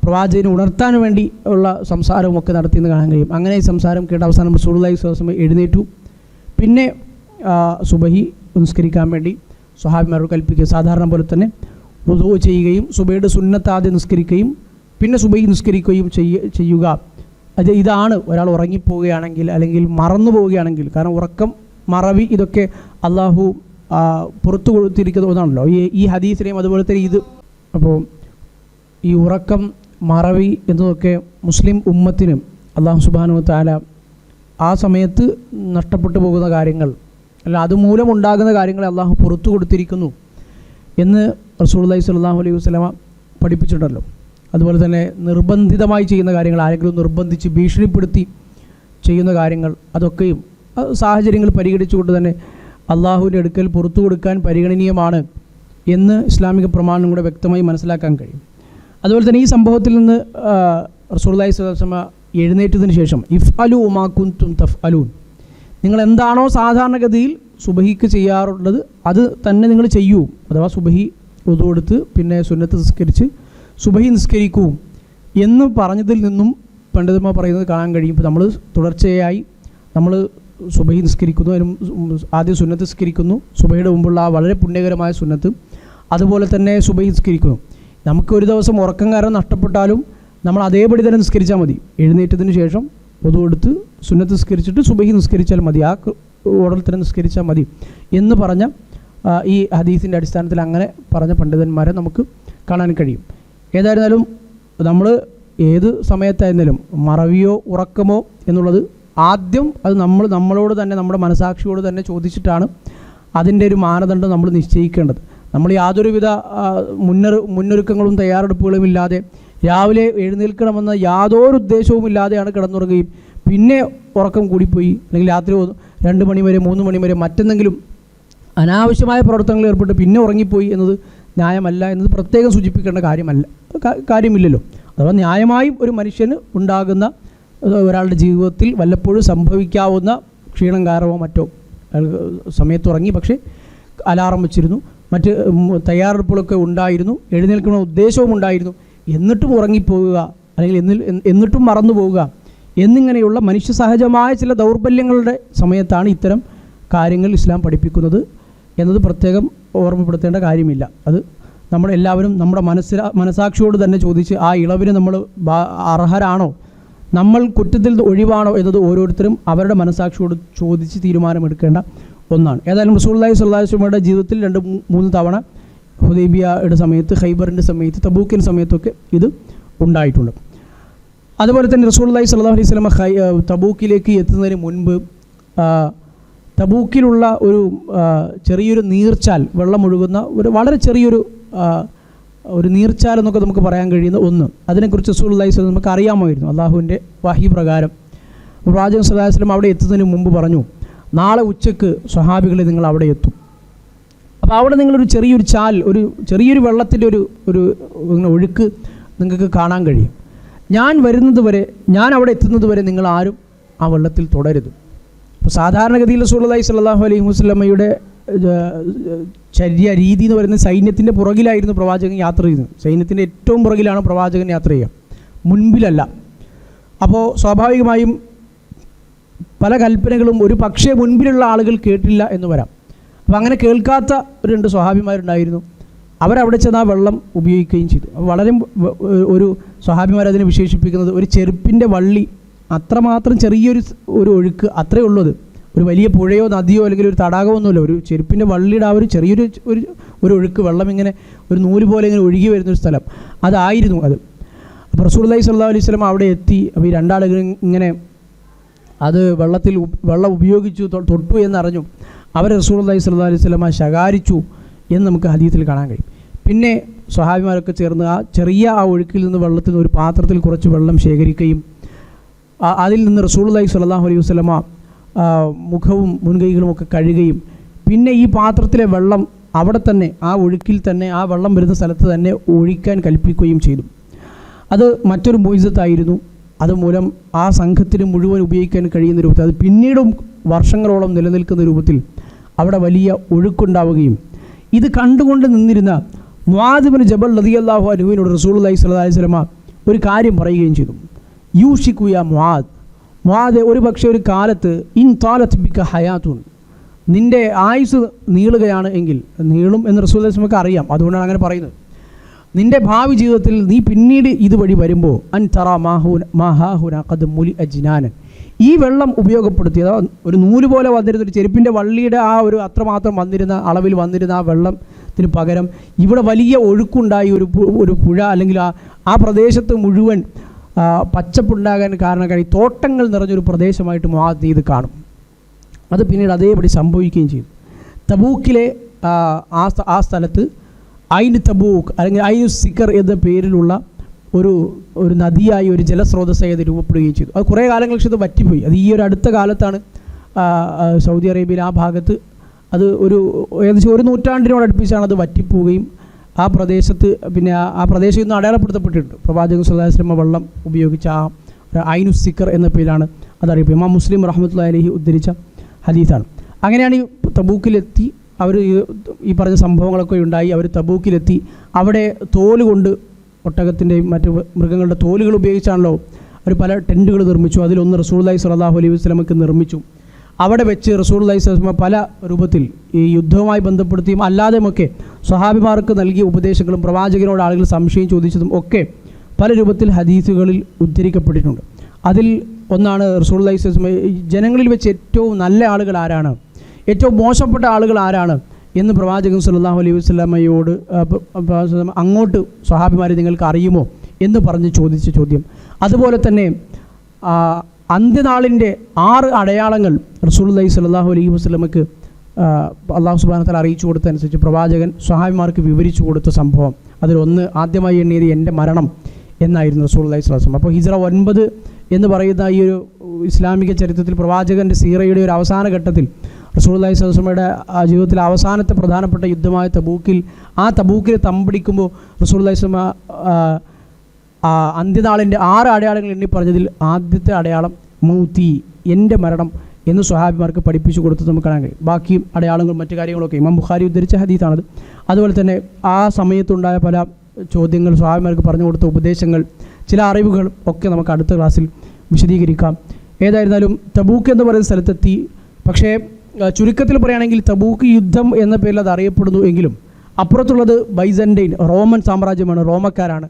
പ്രവാചകനെ ഉണർത്താൻ വേണ്ടി ഉള്ള സംസാരവും ഒക്കെ നടത്തിയെന്ന് കാണാൻ കഴിയും. അങ്ങനെ ഈ സംസാരം കേട്ട് അവസാനം റസൂലുള്ളാഹി സ്വല്ലല്ലാഹു അലൈഹി വസല്ലം എഴുന്നേറ്റു. പിന്നെ സുബഹി നിസ്കരിക്കാൻ വേണ്ടി സ്വഹാബിമാരോട് കൽപ്പിക്കുക, സാധാരണ പോലെ തന്നെ വുദൂ ചെയ്യുകയും സുബഹിയുടെ സുന്നത്ത് ആദ്യം നിസ്കരിക്കുകയും പിന്നെ സുബഹി നിസ്കരിക്കുകയും ചെയ്യുക. ഇതാണ് ഒരാൾ ഉറങ്ങിപ്പോവുകയാണെങ്കിൽ അല്ലെങ്കിൽ മറന്നു പോവുകയാണെങ്കിൽ, കാരണം ഉറക്കം, മറവി, ഇതൊക്കെ അള്ളാഹു പുറത്തു കൊടുത്തിരിക്കുന്ന ഒന്നാണല്ലോ ഈ ഹദീസിനെയും അതുപോലെ തന്നെ ഇത്. അപ്പോൾ ഈ ഉറക്കം, മറവി എന്നതൊക്കെ മുസ്ലിം ഉമ്മത്തിന് അള്ളാഹു സുബ്ഹാനഹു വ തആല ആ സമയത്ത് നഷ്ടപ്പെട്ടു പോകുന്ന കാര്യങ്ങൾ, അല്ല അതുമൂലമുണ്ടാകുന്ന കാര്യങ്ങളെ അള്ളാഹു പുറത്തു കൊടുത്തിരിക്കുന്നു എന്ന് റസൂലുള്ളാഹി സ്വല്ലല്ലാഹു അലൈഹി വസല്ലമ പഠിപ്പിച്ചിട്ടുണ്ടല്ലോ. അതുപോലെ തന്നെ നിർബന്ധിതമായി ചെയ്യുന്ന കാര്യങ്ങൾ, ആരെങ്കിലും നിർബന്ധിച്ച് ഭീഷണിപ്പെടുത്തി ചെയ്യുന്ന കാര്യങ്ങൾ, അതൊക്കെയും സാഹചര്യങ്ങൾ പരിഗണിച്ചുകൊണ്ട് തന്നെ അള്ളാഹുവിൻ്റെ അടുക്കൽ പുറത്തു കൊടുക്കാൻ പരിഗണനീയമാണ് എന്ന് ഇസ്ലാമിക പ്രമാണം കൂടെ വ്യക്തമായി മനസ്സിലാക്കാൻ കഴിയും. അതുപോലെ തന്നെ ഈ സംഭവത്തിൽ നിന്ന് റസൂലുള്ളാഹി സ്വല്ലല്ലാഹു അലൈഹി വസല്ലമ എഴുന്നേറ്റതിന് ശേഷം ഇഫ്അലു മാ കുൻതും തഫ്അലൂൻ, നിങ്ങൾ എന്താണോ സാധാരണഗതിയിൽ സുബഹിക്ക് ചെയ്യാറുള്ളത് അത് തന്നെ നിങ്ങൾ ചെയ്യൂ. അഥവാ സുബഹി വുദു എടുത്ത് പിന്നെ സുന്നത്ത് നിസ്കരിച്ച് സുബഹി നിസ്കരിക്കൂ എന്ന് പറഞ്ഞതിൽ നിന്നും പണ്ഡിതന്മാർ പറയുന്നത് കാണാൻ കഴിയും. ഇപ്പോൾ നമ്മൾ തുടർച്ചയായി നമ്മൾ സുബഹി നിസ്കരിക്കുന്നു, ആദ്യം സുന്നത്ത് നിസ്കരിക്കുന്നു, സുബഹിയുടെ മുമ്പുള്ള ആ വളരെ പുണ്യകരമായ സുന്നത്ത്, അതുപോലെ തന്നെ സുബഹി നിസ്കരിക്കുന്നു. നമുക്ക് ഒരു ദിവസം ഉറക്കം കാരണം നഷ്ടപ്പെട്ടാലും നമ്മൾ അതേപടി തന്നെ നിസ്കരിച്ചാൽ മതി. എഴുന്നേറ്റതിന് ശേഷം വുദു എടുത്ത് സുന്നത്ത് നിസ്കരിച്ചിട്ട് സുബഹി നിസ്കരിച്ചാൽ മതി, ആ ഓർഡറിൽ തന്നെ നിസ്കരിച്ചാൽ മതി എന്ന് പറഞ്ഞ ഈ ഹദീസിൻ്റെ അടിസ്ഥാനത്തിൽ അങ്ങനെ പറഞ്ഞ പണ്ഡിതന്മാരെ നമുക്ക് കാണാൻ കഴിയും. ഏതായിരുന്നാലും നമ്മൾ ഏത് സമയത്തായിരുന്നാലും മറവിയോ ഉറക്കമോ എന്നുള്ളത് ആദ്യം അത് നമ്മളോട് തന്നെ, നമ്മുടെ മനസാക്ഷിയോട് തന്നെ ചോദിച്ചിട്ടാണ് അതിൻ്റെ ഒരു മാനദണ്ഡം നമ്മൾ നിശ്ചയിക്കേണ്ടത്. നമ്മൾ യാതൊരുവിധ മുന്നൊരുക്കങ്ങളും തയ്യാറെടുപ്പുകളും ഇല്ലാതെ രാവിലെ എഴുന്നേൽക്കണമെന്ന യാതൊരു ഉദ്ദേശവും ഇല്ലാതെയാണ് കിടന്നുറങ്ങുകയും പിന്നെ ഉറക്കം കൂടിപ്പോയി അല്ലെങ്കിൽ രാത്രി 2 മണി വരെ 3 മണി വരെ മറ്റെന്തെങ്കിലും അനാവശ്യമായ പ്രവർത്തനങ്ങളിൽ ഏർപ്പെട്ട് പിന്നെ ഉറങ്ങിപ്പോയി എന്നത് ന്യായമല്ല എന്നത് പ്രത്യേകം സൂചിപ്പിക്കേണ്ട കാര്യമില്ലല്ലോ. അഥവാ ന്യായമായും ഒരു മനുഷ്യന് ഉണ്ടാകുന്ന ഒരാളുടെ ജീവിതത്തിൽ വല്ലപ്പോഴും സംഭവിക്കാവുന്ന ക്ഷീണം കാരണമോ മറ്റോ സമയത്തുറങ്ങി, പക്ഷേ അലാറം വെച്ചിരുന്നു, മറ്റ് തയ്യാറെടുപ്പുകളൊക്കെ ഉണ്ടായിരുന്നു, എഴുന്നേൽക്കുന്ന ഉദ്ദേശവും ഉണ്ടായിരുന്നു, എന്നിട്ടും ഉറങ്ങിപ്പോവുക അല്ലെങ്കിൽ എന്നിട്ടും മറന്നു പോവുക എന്നിങ്ങനെയുള്ള മനുഷ്യ സഹജമായ ചില ദൗർബല്യങ്ങളുടെ സമയത്താണ് ഇത്തരം കാര്യങ്ങൾ ഇസ്ലാം പഠിപ്പിക്കുന്നത് എന്നത് പ്രത്യേകം ഓർമ്മപ്പെടുത്തേണ്ട കാര്യമില്ല. അത് നമ്മളെല്ലാവരും നമ്മുടെ മനസാക്ഷിയോട് തന്നെ ചോദിച്ച് ആ ഇളവിന് നമ്മൾ അർഹരാണോ, നമ്മൾ കുറ്റത്തിൽ ഒഴിവാണോ എന്നത് ഓരോരുത്തരും അവരുടെ മനസാക്ഷിയോട് ചോദിച്ച് തീരുമാനമെടുക്കേണ്ട ഒന്നാണ്. ഏതായാലും റസൂലുള്ളാഹി സ്വല്ലല്ലാഹു അലൈഹി വസല്ലമയുടെ ജീവിതത്തിൽ 2-3 തവണ ഹുദൈബിയയുടെ സമയത്ത്, ഖൈബറിൻ്റെ സമയത്ത്, തബൂക്കിൻ്റെ സമയത്തൊക്കെ ഇത് ഉണ്ടായിട്ടുണ്ട്. അതുപോലെ തന്നെ റസൂലുള്ളാഹി സ്വല്ലല്ലാഹു അലൈഹി വസല്ലമ തബൂക്കിലേക്ക് എത്തുന്നതിന് മുൻപ് തബൂക്കിലുള്ള ഒരു ചെറിയൊരു നീർച്ചാൽ, വെള്ളം ഒഴുകുന്ന ഒരു വളരെ ചെറിയൊരു നീർച്ചാൽ എന്നൊക്കെ നമുക്ക് പറയാൻ കഴിയുന്ന ഒന്ന്, അതിനെക്കുറിച്ച് റസൂലുള്ളാഹി സ്വല്ലല്ലാഹു അലൈഹി വസല്ലം നമുക്ക് അറിയാമായിരുന്നു. അള്ളാഹുവിൻ്റെ വഹി പ്രകാരം പ്രവാചകൻ സ്വല്ലല്ലാഹു അലൈഹി വസല്ലം അവിടെ എത്തുന്നതിന് മുമ്പ് പറഞ്ഞു, നാളെ ഉച്ചയ്ക്ക് സ്വഹാബികളെ നിങ്ങൾ അവിടെ എത്തും. അപ്പോൾ അവിടെ നിങ്ങളൊരു ചെറിയൊരു ചാൽ, ചെറിയൊരു വെള്ളത്തിൻ്റെ ഒരു ഒഴുക്ക് നിങ്ങൾക്ക് കാണാൻ കഴിയും. ഞാൻ അവിടെ എത്തുന്നത് വരെ നിങ്ങൾ ആരും ആ വെള്ളത്തിൽ തുടരുത്. അപ്പോൾ സാധാരണഗതിയിൽ റസൂലുള്ളാഹി സ്വല്ലല്ലാഹു അലൈഹി വസല്ലമയുടെ ചര്യ രീതി എന്ന് പറയുന്നത് സൈന്യത്തിൻ്റെ പുറകിലായിരുന്നു പ്രവാചകൻ യാത്ര ചെയ്യുന്നത്. സൈന്യത്തിൻ്റെ ഏറ്റവും പുറകിലാണ് പ്രവാചകൻ യാത്ര ചെയ്യുക, മുൻപിലല്ല. അപ്പോൾ സ്വാഭാവികമായും പല കൽപ്പനകളും ഒരു പക്ഷേ മുൻപിലുള്ള ആളുകൾ കേട്ടില്ല എന്ന് വരാം. അപ്പോൾ അങ്ങനെ കേൾക്കാത്ത 2 സ്വഹാബിമാരുണ്ടായിരുന്നു. അവരവിടെ ചെന്ന് ആ വെള്ളം ഉപയോഗിക്കുകയും ചെയ്തു. വളരെ ഒരു സ്വഹാബിമാരതിനെ വിശേഷിപ്പിക്കുന്നത് ഒരു ചെരുപ്പിൻ്റെ വള്ളി, അത്രമാത്രം ചെറിയൊരു ഒഴുക്ക്, അത്രയേ ഉള്ളത്. ഒരു വലിയ പുഴയോ നദിയോ അല്ലെങ്കിൽ ഒരു തടാകമൊന്നുമില്ല, ഒരു ചെരുപ്പിൻ്റെ വള്ളിയുടെ ആ ഒരു ചെറിയൊരു ഒഴുക്ക്, വെള്ളം ഇങ്ങനെ ഒരു നൂല് പോലെ ഇങ്ങനെ ഒഴുകി വരുന്നൊരു സ്ഥലം, അതായിരുന്നു അത്. അപ്പോൾ റസൂലുള്ളാഹി സ്വല്ലല്ലാഹു അലൈഹി വസല്ലം അവിടെ എത്തി. അപ്പോൾ ഈ 2 ആളുകൾ ഇങ്ങനെ അത് വെള്ളം ഉപയോഗിച്ചു, തൊട്ടു എന്നറിഞ്ഞു. അവർ റസൂലുള്ളാഹി സ്വല്ലല്ലാഹു അലൈഹി വസല്ലം ശകാരിച്ചു എന്ന് നമുക്ക് ഹദീസിൽ കാണാൻ കഴിയും. പിന്നെ സ്വഹാബിമാരൊക്കെ ചേർന്ന് ആ ചെറിയ ഒഴുക്കിൽ നിന്ന് വെള്ളത്തിൽ നിന്ന് ഒരു പാത്രത്തിൽ കുറച്ച് വെള്ളം ശേഖരിക്കുകയും അതിൽ നിന്ന് റസൂലുള്ളാഹി സ്വല്ലല്ലാഹു അലൈഹി വസല്ലം മുഖവും മുൻകൈകളും ഒക്കെ കഴുകുകയും പിന്നെ ഈ പാത്രത്തിലെ വെള്ളം അവിടെ തന്നെ ആ ഒഴുക്കിൽ തന്നെ ആ വെള്ളം വരുന്ന സ്ഥലത്ത് തന്നെ ഒഴിക്കാൻ കൽപ്പിക്കുകയും ചെയ്തു. അത് മറ്റൊരു മുഇസത്തായിരുന്നു. അതുമൂലം ആ സംഘത്തിന് മുഴുവൻ ഉപയോഗിക്കാൻ കഴിയുന്ന രൂപത്തിൽ, അത് പിന്നീടും വർഷങ്ങളോളം നിലനിൽക്കുന്ന രൂപത്തിൽ അവിടെ വലിയ ഒഴുക്കുണ്ടാവുകയും ഇത് കണ്ടുകൊണ്ട് നിന്നിരുന്ന മുആദ് ഇബ്നു ജബൽ റളിയല്ലാഹു അൻഹുവിനോട് റസൂലുള്ളാഹി സ്വല്ലല്ലാഹു അലൈഹി വസല്ലം ഒരു കാര്യം പറയുകയും ചെയ്തു. യൂഷികു യാ മുആദ്, ഒരു പക്ഷേ ഒരു കാലത്ത് ഇൻ താലത് ബിക ഹയാത്തുൻ, നിൻ്റെ ആയുസ് നീളുകയാണ് എങ്കിൽ, നീളും എന്ന് റസൂലുള്ളാഹി സ്വല്ലല്ലാഹു അലൈഹി വസല്ലം അറിയാം, അതുകൊണ്ടാണ് അങ്ങനെ പറയുന്നത്. നിൻ്റെ ഭാവി ജീവിതത്തിൽ നീ പിന്നീട് ഇതുവഴി വരുമ്പോൾ അൻ തറ മാഹുന ഖദ് മുലി അജ്നാനൻ, ഈ വെള്ളം ഉപയോഗപ്പെടുത്തി, അതായത് ഒരു നൂല് പോലെ വന്നിരുന്ന ഒരു ചെരുപ്പിൻ്റെ വള്ളിയുടെ ആ ഒരു അത്രമാത്രം വന്നിരുന്ന അളവിൽ വന്നിരുന്ന ആ വെള്ളത്തിന് പകരം ഇവിടെ വലിയ ഒഴുക്കുണ്ടായി, ഒരു പുഴ അല്ലെങ്കിൽ ആ പ്രദേശത്ത് മുഴുവൻ പച്ചപ്പുണ്ടാകാൻ കാരണക്കാരി തോട്ടങ്ങൾ നിറഞ്ഞൊരു പ്രദേശമായിട്ട് മുആദ് ഇത് കാണും. അത് പിന്നീട് അതേപടി സംഭവിക്കുകയും ചെയ്തു. തബൂക്കിലെ ആ സ്ഥലത്ത് ഐൻ തബൂക്ക് അല്ലെങ്കിൽ ഐനു സിക്കർ എന്ന പേരിലുള്ള ഒരു നദിയായി ഒരു ജലസ്രോതസ്സായി അത് രൂപപ്പെടുകയും ചെയ്തു. അത് കുറേ കാലങ്ങൾക്ക് ശേഷം വറ്റിപ്പോയി. അത് ഈ ഒരു അടുത്ത കാലത്താണ് സൗദി അറേബ്യയിൽ ആ ഭാഗത്ത് അത് ഏകദേശം 1 നൂറ്റാണ്ടിനോടടുപ്പിച്ചാണ് അത് വറ്റിപ്പോവുകയും ആ പ്രദേശത്ത് പിന്നെ ആ പ്രദേശം ഇന്ന് അടയാളപ്പെടുത്തപ്പെട്ടിട്ടുണ്ട്. പ്രവാചകൻ സല്ലല്ലാഹു അലൈഹി വസല്ലം വെള്ളം ഉപയോഗിച്ച ആ ഐനു സിക്കർ എന്ന പേരിലാണ് അതറിയപ്പെടുന്നത്. ഇമാം മുസ്ലിം റഹ്മത്തുള്ളാഹി അലൈഹി ഉദ്ധരിച്ച ഹദീസാണ്. അങ്ങനെയാണ് ഈ തബൂക്കിലെത്തി അവർ ഈ പറഞ്ഞ സംഭവങ്ങളൊക്കെ ഉണ്ടായി. അവർ തബൂക്കിലെത്തി അവിടെ തോലുകൊണ്ട് ഒട്ടകത്തിൻ്റെയും മറ്റ് മൃഗങ്ങളുടെ തോലുകൾ ഉപയോഗിച്ചാണല്ലോ അവർ പല ടെൻറ്റുകൾ നിർമ്മിച്ചു. അതിലൊന്ന് റസൂലുള്ളാഹി സ്വല്ലല്ലാഹു അലൈഹി വസല്ലമക്ക് നിർമ്മിച്ചു. അവിടെ വെച്ച് റസൂലുള്ളാഹി സ്വല്ലല്ലാഹു അലൈഹി വസല്ലം പല രൂപത്തിൽ ഈ യുദ്ധവുമായി ബന്ധപ്പെടുത്തിയും അല്ലാതെയുമൊക്കെ സ്വഹാബിമാർക്ക് നൽകിയ ഉപദേശങ്ങളും പ്രവാചകനോട് ആളുകൾ സംശയം ചോദിച്ചതും ഒക്കെ പല രൂപത്തിൽ ഹദീസുകളിൽ ഉദ്ധരിക്കപ്പെട്ടിട്ടുണ്ട്. അതിൽ ഒന്നാണ് റസൂലുള്ളാഹി സ്വല്ലല്ലാഹു അലൈഹി വസല്ലം ജനങ്ങളിൽ വെച്ച് ഏറ്റവും നല്ല ആളുകൾ ആരാണ്, ഏറ്റവും മോശപ്പെട്ട ആളുകൾ ആരാണ് എന്ന് പ്രവാചകൻ സല്ലല്ലാഹു അലൈഹി വസല്ലമയോട് അങ്ങോട്ട് സ്വഹാബിമാരെ നിങ്ങൾക്ക് അറിയുമോ എന്ന് പറഞ്ഞ് ചോദിച്ച ചോദ്യം. അതുപോലെ തന്നെ അന്ത്യനാളിൻ്റെ 6 അടയാളങ്ങൾ റസൂലുള്ളാഹി സ്വല്ലല്ലാഹു അലൈഹി വസല്ലമക്ക് അല്ലാഹു സുബ്ഹാനഹു വ തആല അറിയിച്ചു കൊടുത്തതനുസരിച്ച് പ്രവാചകൻ സ്വഹാബിമാർക്ക് വിവരിച്ചു കൊടുത്ത സംഭവം അതിലൊന്ന് ആദ്യമായി എണ്ണിയത് എൻ്റെ മരണം എന്നായിരുന്നു റസൂലുള്ളാഹി സ്വല്ലല്ലാഹു അലൈഹി വസല്ലം. അപ്പോൾ ഹിജ്റ 9 എന്ന് പറയുന്ന ഈ ഒരു ഇസ്ലാമിക ചരിത്രത്തിൽ പ്രവാചകൻ്റെ സീറയുടെ ഒരു അവസാന ഘട്ടത്തിൽ റസൂലുള്ളാഹി സ്വല്ലല്ലാഹു അലൈഹി വസല്ലമയുടെ ജീവിതത്തിലെ അവസാനത്തെ പ്രധാനപ്പെട്ട യുദ്ധമായ തബൂക്കിൽ തബൂക്കിൽ തമ്പടിക്കുമ്പോൾ റസൂലുള്ളാഹി സ്വല്ലല്ലാഹു അലൈഹി വസല്ലം അന്ത്യനാളിൻ്റെ 6 അടയാളങ്ങൾ എണ്ണി പറഞ്ഞതിൽ ആദ്യത്തെ അടയാളം മൗത്തി, എൻ്റെ മരണം എന്ന് സ്വഹാബിമാർക്ക് പഠിപ്പിച്ചു കൊടുത്തത് നമുക്ക് കാണാൻ കഴിയും. ബാക്കി അടയാളങ്ങളും മറ്റു കാര്യങ്ങളൊക്കെ ഇമാം ബുഖാരി ഉദ്ധരിച്ച ഹദീസാണത്. അതുപോലെ തന്നെ ആ സമയത്തുണ്ടായ പല ചോദ്യങ്ങൾ, സ്വഹാബിമാർക്ക് പറഞ്ഞു കൊടുത്ത ഉപദേശങ്ങൾ, ചില അറിവുകൾ ഒക്കെ നമുക്ക് അടുത്ത ക്ലാസ്സിൽ വിശദീകരിക്കാം. ഏതായിരുന്നാലും തബൂക്ക് എന്ന് പറയുന്ന സ്ഥലത്തെത്തി. പക്ഷേ ചുരുക്കത്തിൽ പറയുകയാണെങ്കിൽ തബൂക്ക് യുദ്ധം എന്ന പേരിൽ അത് അറിയപ്പെടുന്നു എങ്കിലും അപ്പുറത്തുള്ളത് ബൈസൻറ്റൈൻ റോമൻ സാമ്രാജ്യമാണ്, റോമക്കാരാണ്.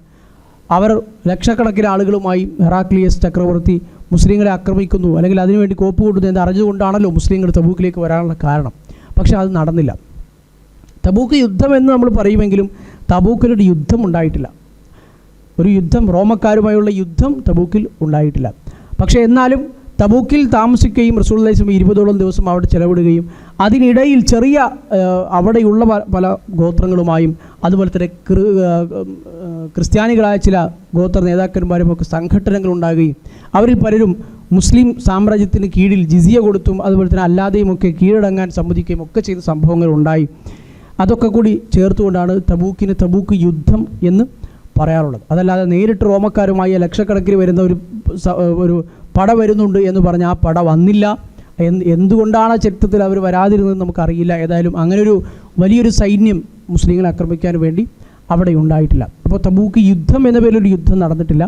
അവർ ലക്ഷക്കണക്കിന് ആളുകളുമായി ഹെറാക്ലിയസ് ചക്രവർത്തി മുസ്ലിങ്ങളെ ആക്രമിക്കുന്നു അല്ലെങ്കിൽ അതിനുവേണ്ടി കോപ്പ് കൊണ്ടുവന്നു എന്ന് അറിഞ്ഞുകൊണ്ടാണല്ലോ മുസ്ലിങ്ങൾ തബൂക്കിലേക്ക് വരാനുള്ള കാരണം. പക്ഷേ അത് നടന്നില്ല. തബൂക്ക് യുദ്ധം എന്ന് നമ്മൾ പറയുമെങ്കിലും തബൂക്കിലൊരു യുദ്ധം ഉണ്ടായിട്ടില്ല. ഒരു യുദ്ധം, റോമക്കാരുമായുള്ള യുദ്ധം തബൂക്കിൽ ഉണ്ടായിട്ടില്ല. പക്ഷേ എന്നാലും തബൂക്കിൽ താമസിക്കുകയും റസൂലുള്ളാഹി സ്വല്ലല്ലാഹു അലൈഹി വസല്ലം 20ഓളം ദിവസം അവിടെ ചെലവിടുകയും അതിനിടയിൽ ചെറിയ അവിടെയുള്ള പല ഗോത്രങ്ങളുമായും അതുപോലെ തന്നെ ക്രിസ്ത്യാനികളായ ചില ഗോത്ര നേതാക്കന്മാരുമൊക്കെ സംഘടനകൾ ഉണ്ടാകുകയും അവരിൽ പലരും മുസ്ലിം സാമ്രാജ്യത്തിന് കീഴിൽ ജിസിയ കൊടുത്തും അതുപോലെ തന്നെ അല്ലാതെയുമൊക്കെ കീഴടങ്ങാൻ സമ്മതിക്കുകയും ഒക്കെ ചെയ്ത സംഭവങ്ങൾ ഉണ്ടായി. അതൊക്കെ കൂടി ചേർത്തുകൊണ്ടാണ് തബൂക്ക് യുദ്ധം എന്ന് പറയാറുള്ളത്. അതല്ലാതെ നേരിട്ട് റോമക്കാരുമായി ലക്ഷക്കണക്കിന് വരുന്ന ഒരു പട വരുന്നുണ്ട് എന്ന് പറഞ്ഞ് ആ പട വന്നില്ല. എന്തുകൊണ്ടാണ് ചരിത്രത്തിൽ അവർ വരാതിരുന്നത് നമുക്കറിയില്ല. ഏതായാലും അങ്ങനൊരു വലിയൊരു സൈന്യം മുസ്ലിങ്ങളെ ആക്രമിക്കാൻ വേണ്ടി അവിടെ ഉണ്ടായിട്ടില്ല. അപ്പോൾ തബൂക്ക് യുദ്ധം എന്ന പേരിലൊരു യുദ്ധം നടന്നിട്ടില്ല.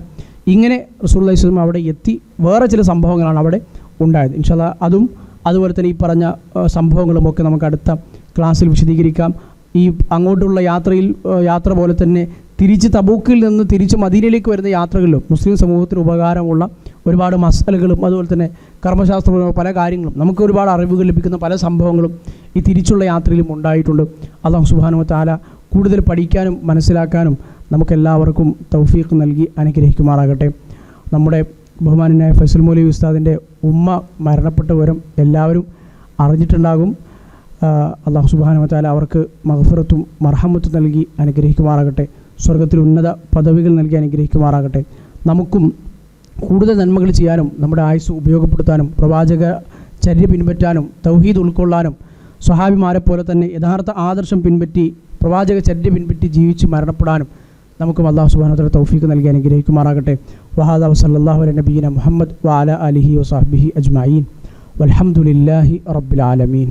ഇങ്ങനെ റസൂലുള്ളാഹി സ്വല്ലല്ലാഹു അലൈഹി വസല്ലം അവിടെ എത്തി വേറെ ചില സംഭവങ്ങളാണ് അവിടെ ഉണ്ടായത്. ഇൻഷാ അല്ലാഹ് അതും അതുപോലെ തന്നെ ഈ പറഞ്ഞ സംഭവങ്ങളുമൊക്കെ നമുക്ക് അടുത്ത ക്ലാസ്സിൽ വിശദീകരിക്കാം. ഈ അങ്ങോട്ടുള്ള യാത്ര പോലെ തന്നെ തിരിച്ച് തബൂക്കിൽ നിന്ന് തിരിച്ച് മദീനയിലേക്ക് വരുന്ന യാത്രകളിലും മുസ്ലിം സമൂഹത്തിന് ഉപകാരമുള്ള ഒരുപാട് മസലകളും അതുപോലെ തന്നെ കർമ്മശാസ്ത്രപരമായ പല കാര്യങ്ങളും നമുക്ക് ഒരുപാട് അറിവുകൾ ലഭിക്കുന്ന പല സംഭവങ്ങളും ഈ തിരിച്ചുള്ള യാത്രയിലും ഉണ്ടായിട്ടുണ്ട്. അല്ലാഹു സുബ്ഹാനഹു വ തആല കൂടുതൽ പഠിക്കാനും മനസ്സിലാക്കാനും നമുക്കെല്ലാവർക്കും തൗഫീഖ് നൽകി അനുഗ്രഹിക്കുമാറാകട്ടെ. നമ്മുടെ ബഹുമാനനായ ഫൈസൽ മൗലവി ഉസ്താദിൻ്റെ ഉമ്മ മരണപ്പെട്ട വിവരം എല്ലാവരും അറിഞ്ഞിട്ടുണ്ടാകും. അല്ലാഹു സുബ്ഹാനഹു വ തആല അവർക്ക് മഗ്ഫിറത്തും മർഹമത്തും നൽകി അനുഗ്രഹിക്കുമാറാകട്ടെ. സ്വർഗ്ഗത്തിൽ ഉന്നത പദവികൾ നൽകി അനുഗ്രഹിക്കുമാറാകട്ടെ. നമുക്കും കൂടുതൽ നന്മകൾ ചെയ്യാനും നമ്മുടെ ആയുസ് ഉപയോഗപ്പെടുത്താനും പ്രവാചക ചര്യ പിൻപറ്റാനും തൗഹീദ് ഉൾക്കൊള്ളാനും സ്വഹാബിമാരെ പോലെ തന്നെ യഥാർത്ഥ ആദർശം പിൻപറ്റി പ്രവാചക ചര്യ പിൻപറ്റി ജീവിച്ച് മരണപ്പെടാനും നമുക്കും അല്ലാഹു സുബ്ഹാനഹു വ തആല തൗഫീഖ് നൽകി അനുഗ്രഹിക്കുമാറാകട്ടെ. വഹാദാ വസല്ലല്ലാഹു അലാ നബിയിന മുഹമ്മദ് വഅലാ ആലിഹി വസഹ്ബിഹി അജ്മഈൻ വൽഹംദുലില്ലാഹി റബ്ബിൽ ആലമീൻ.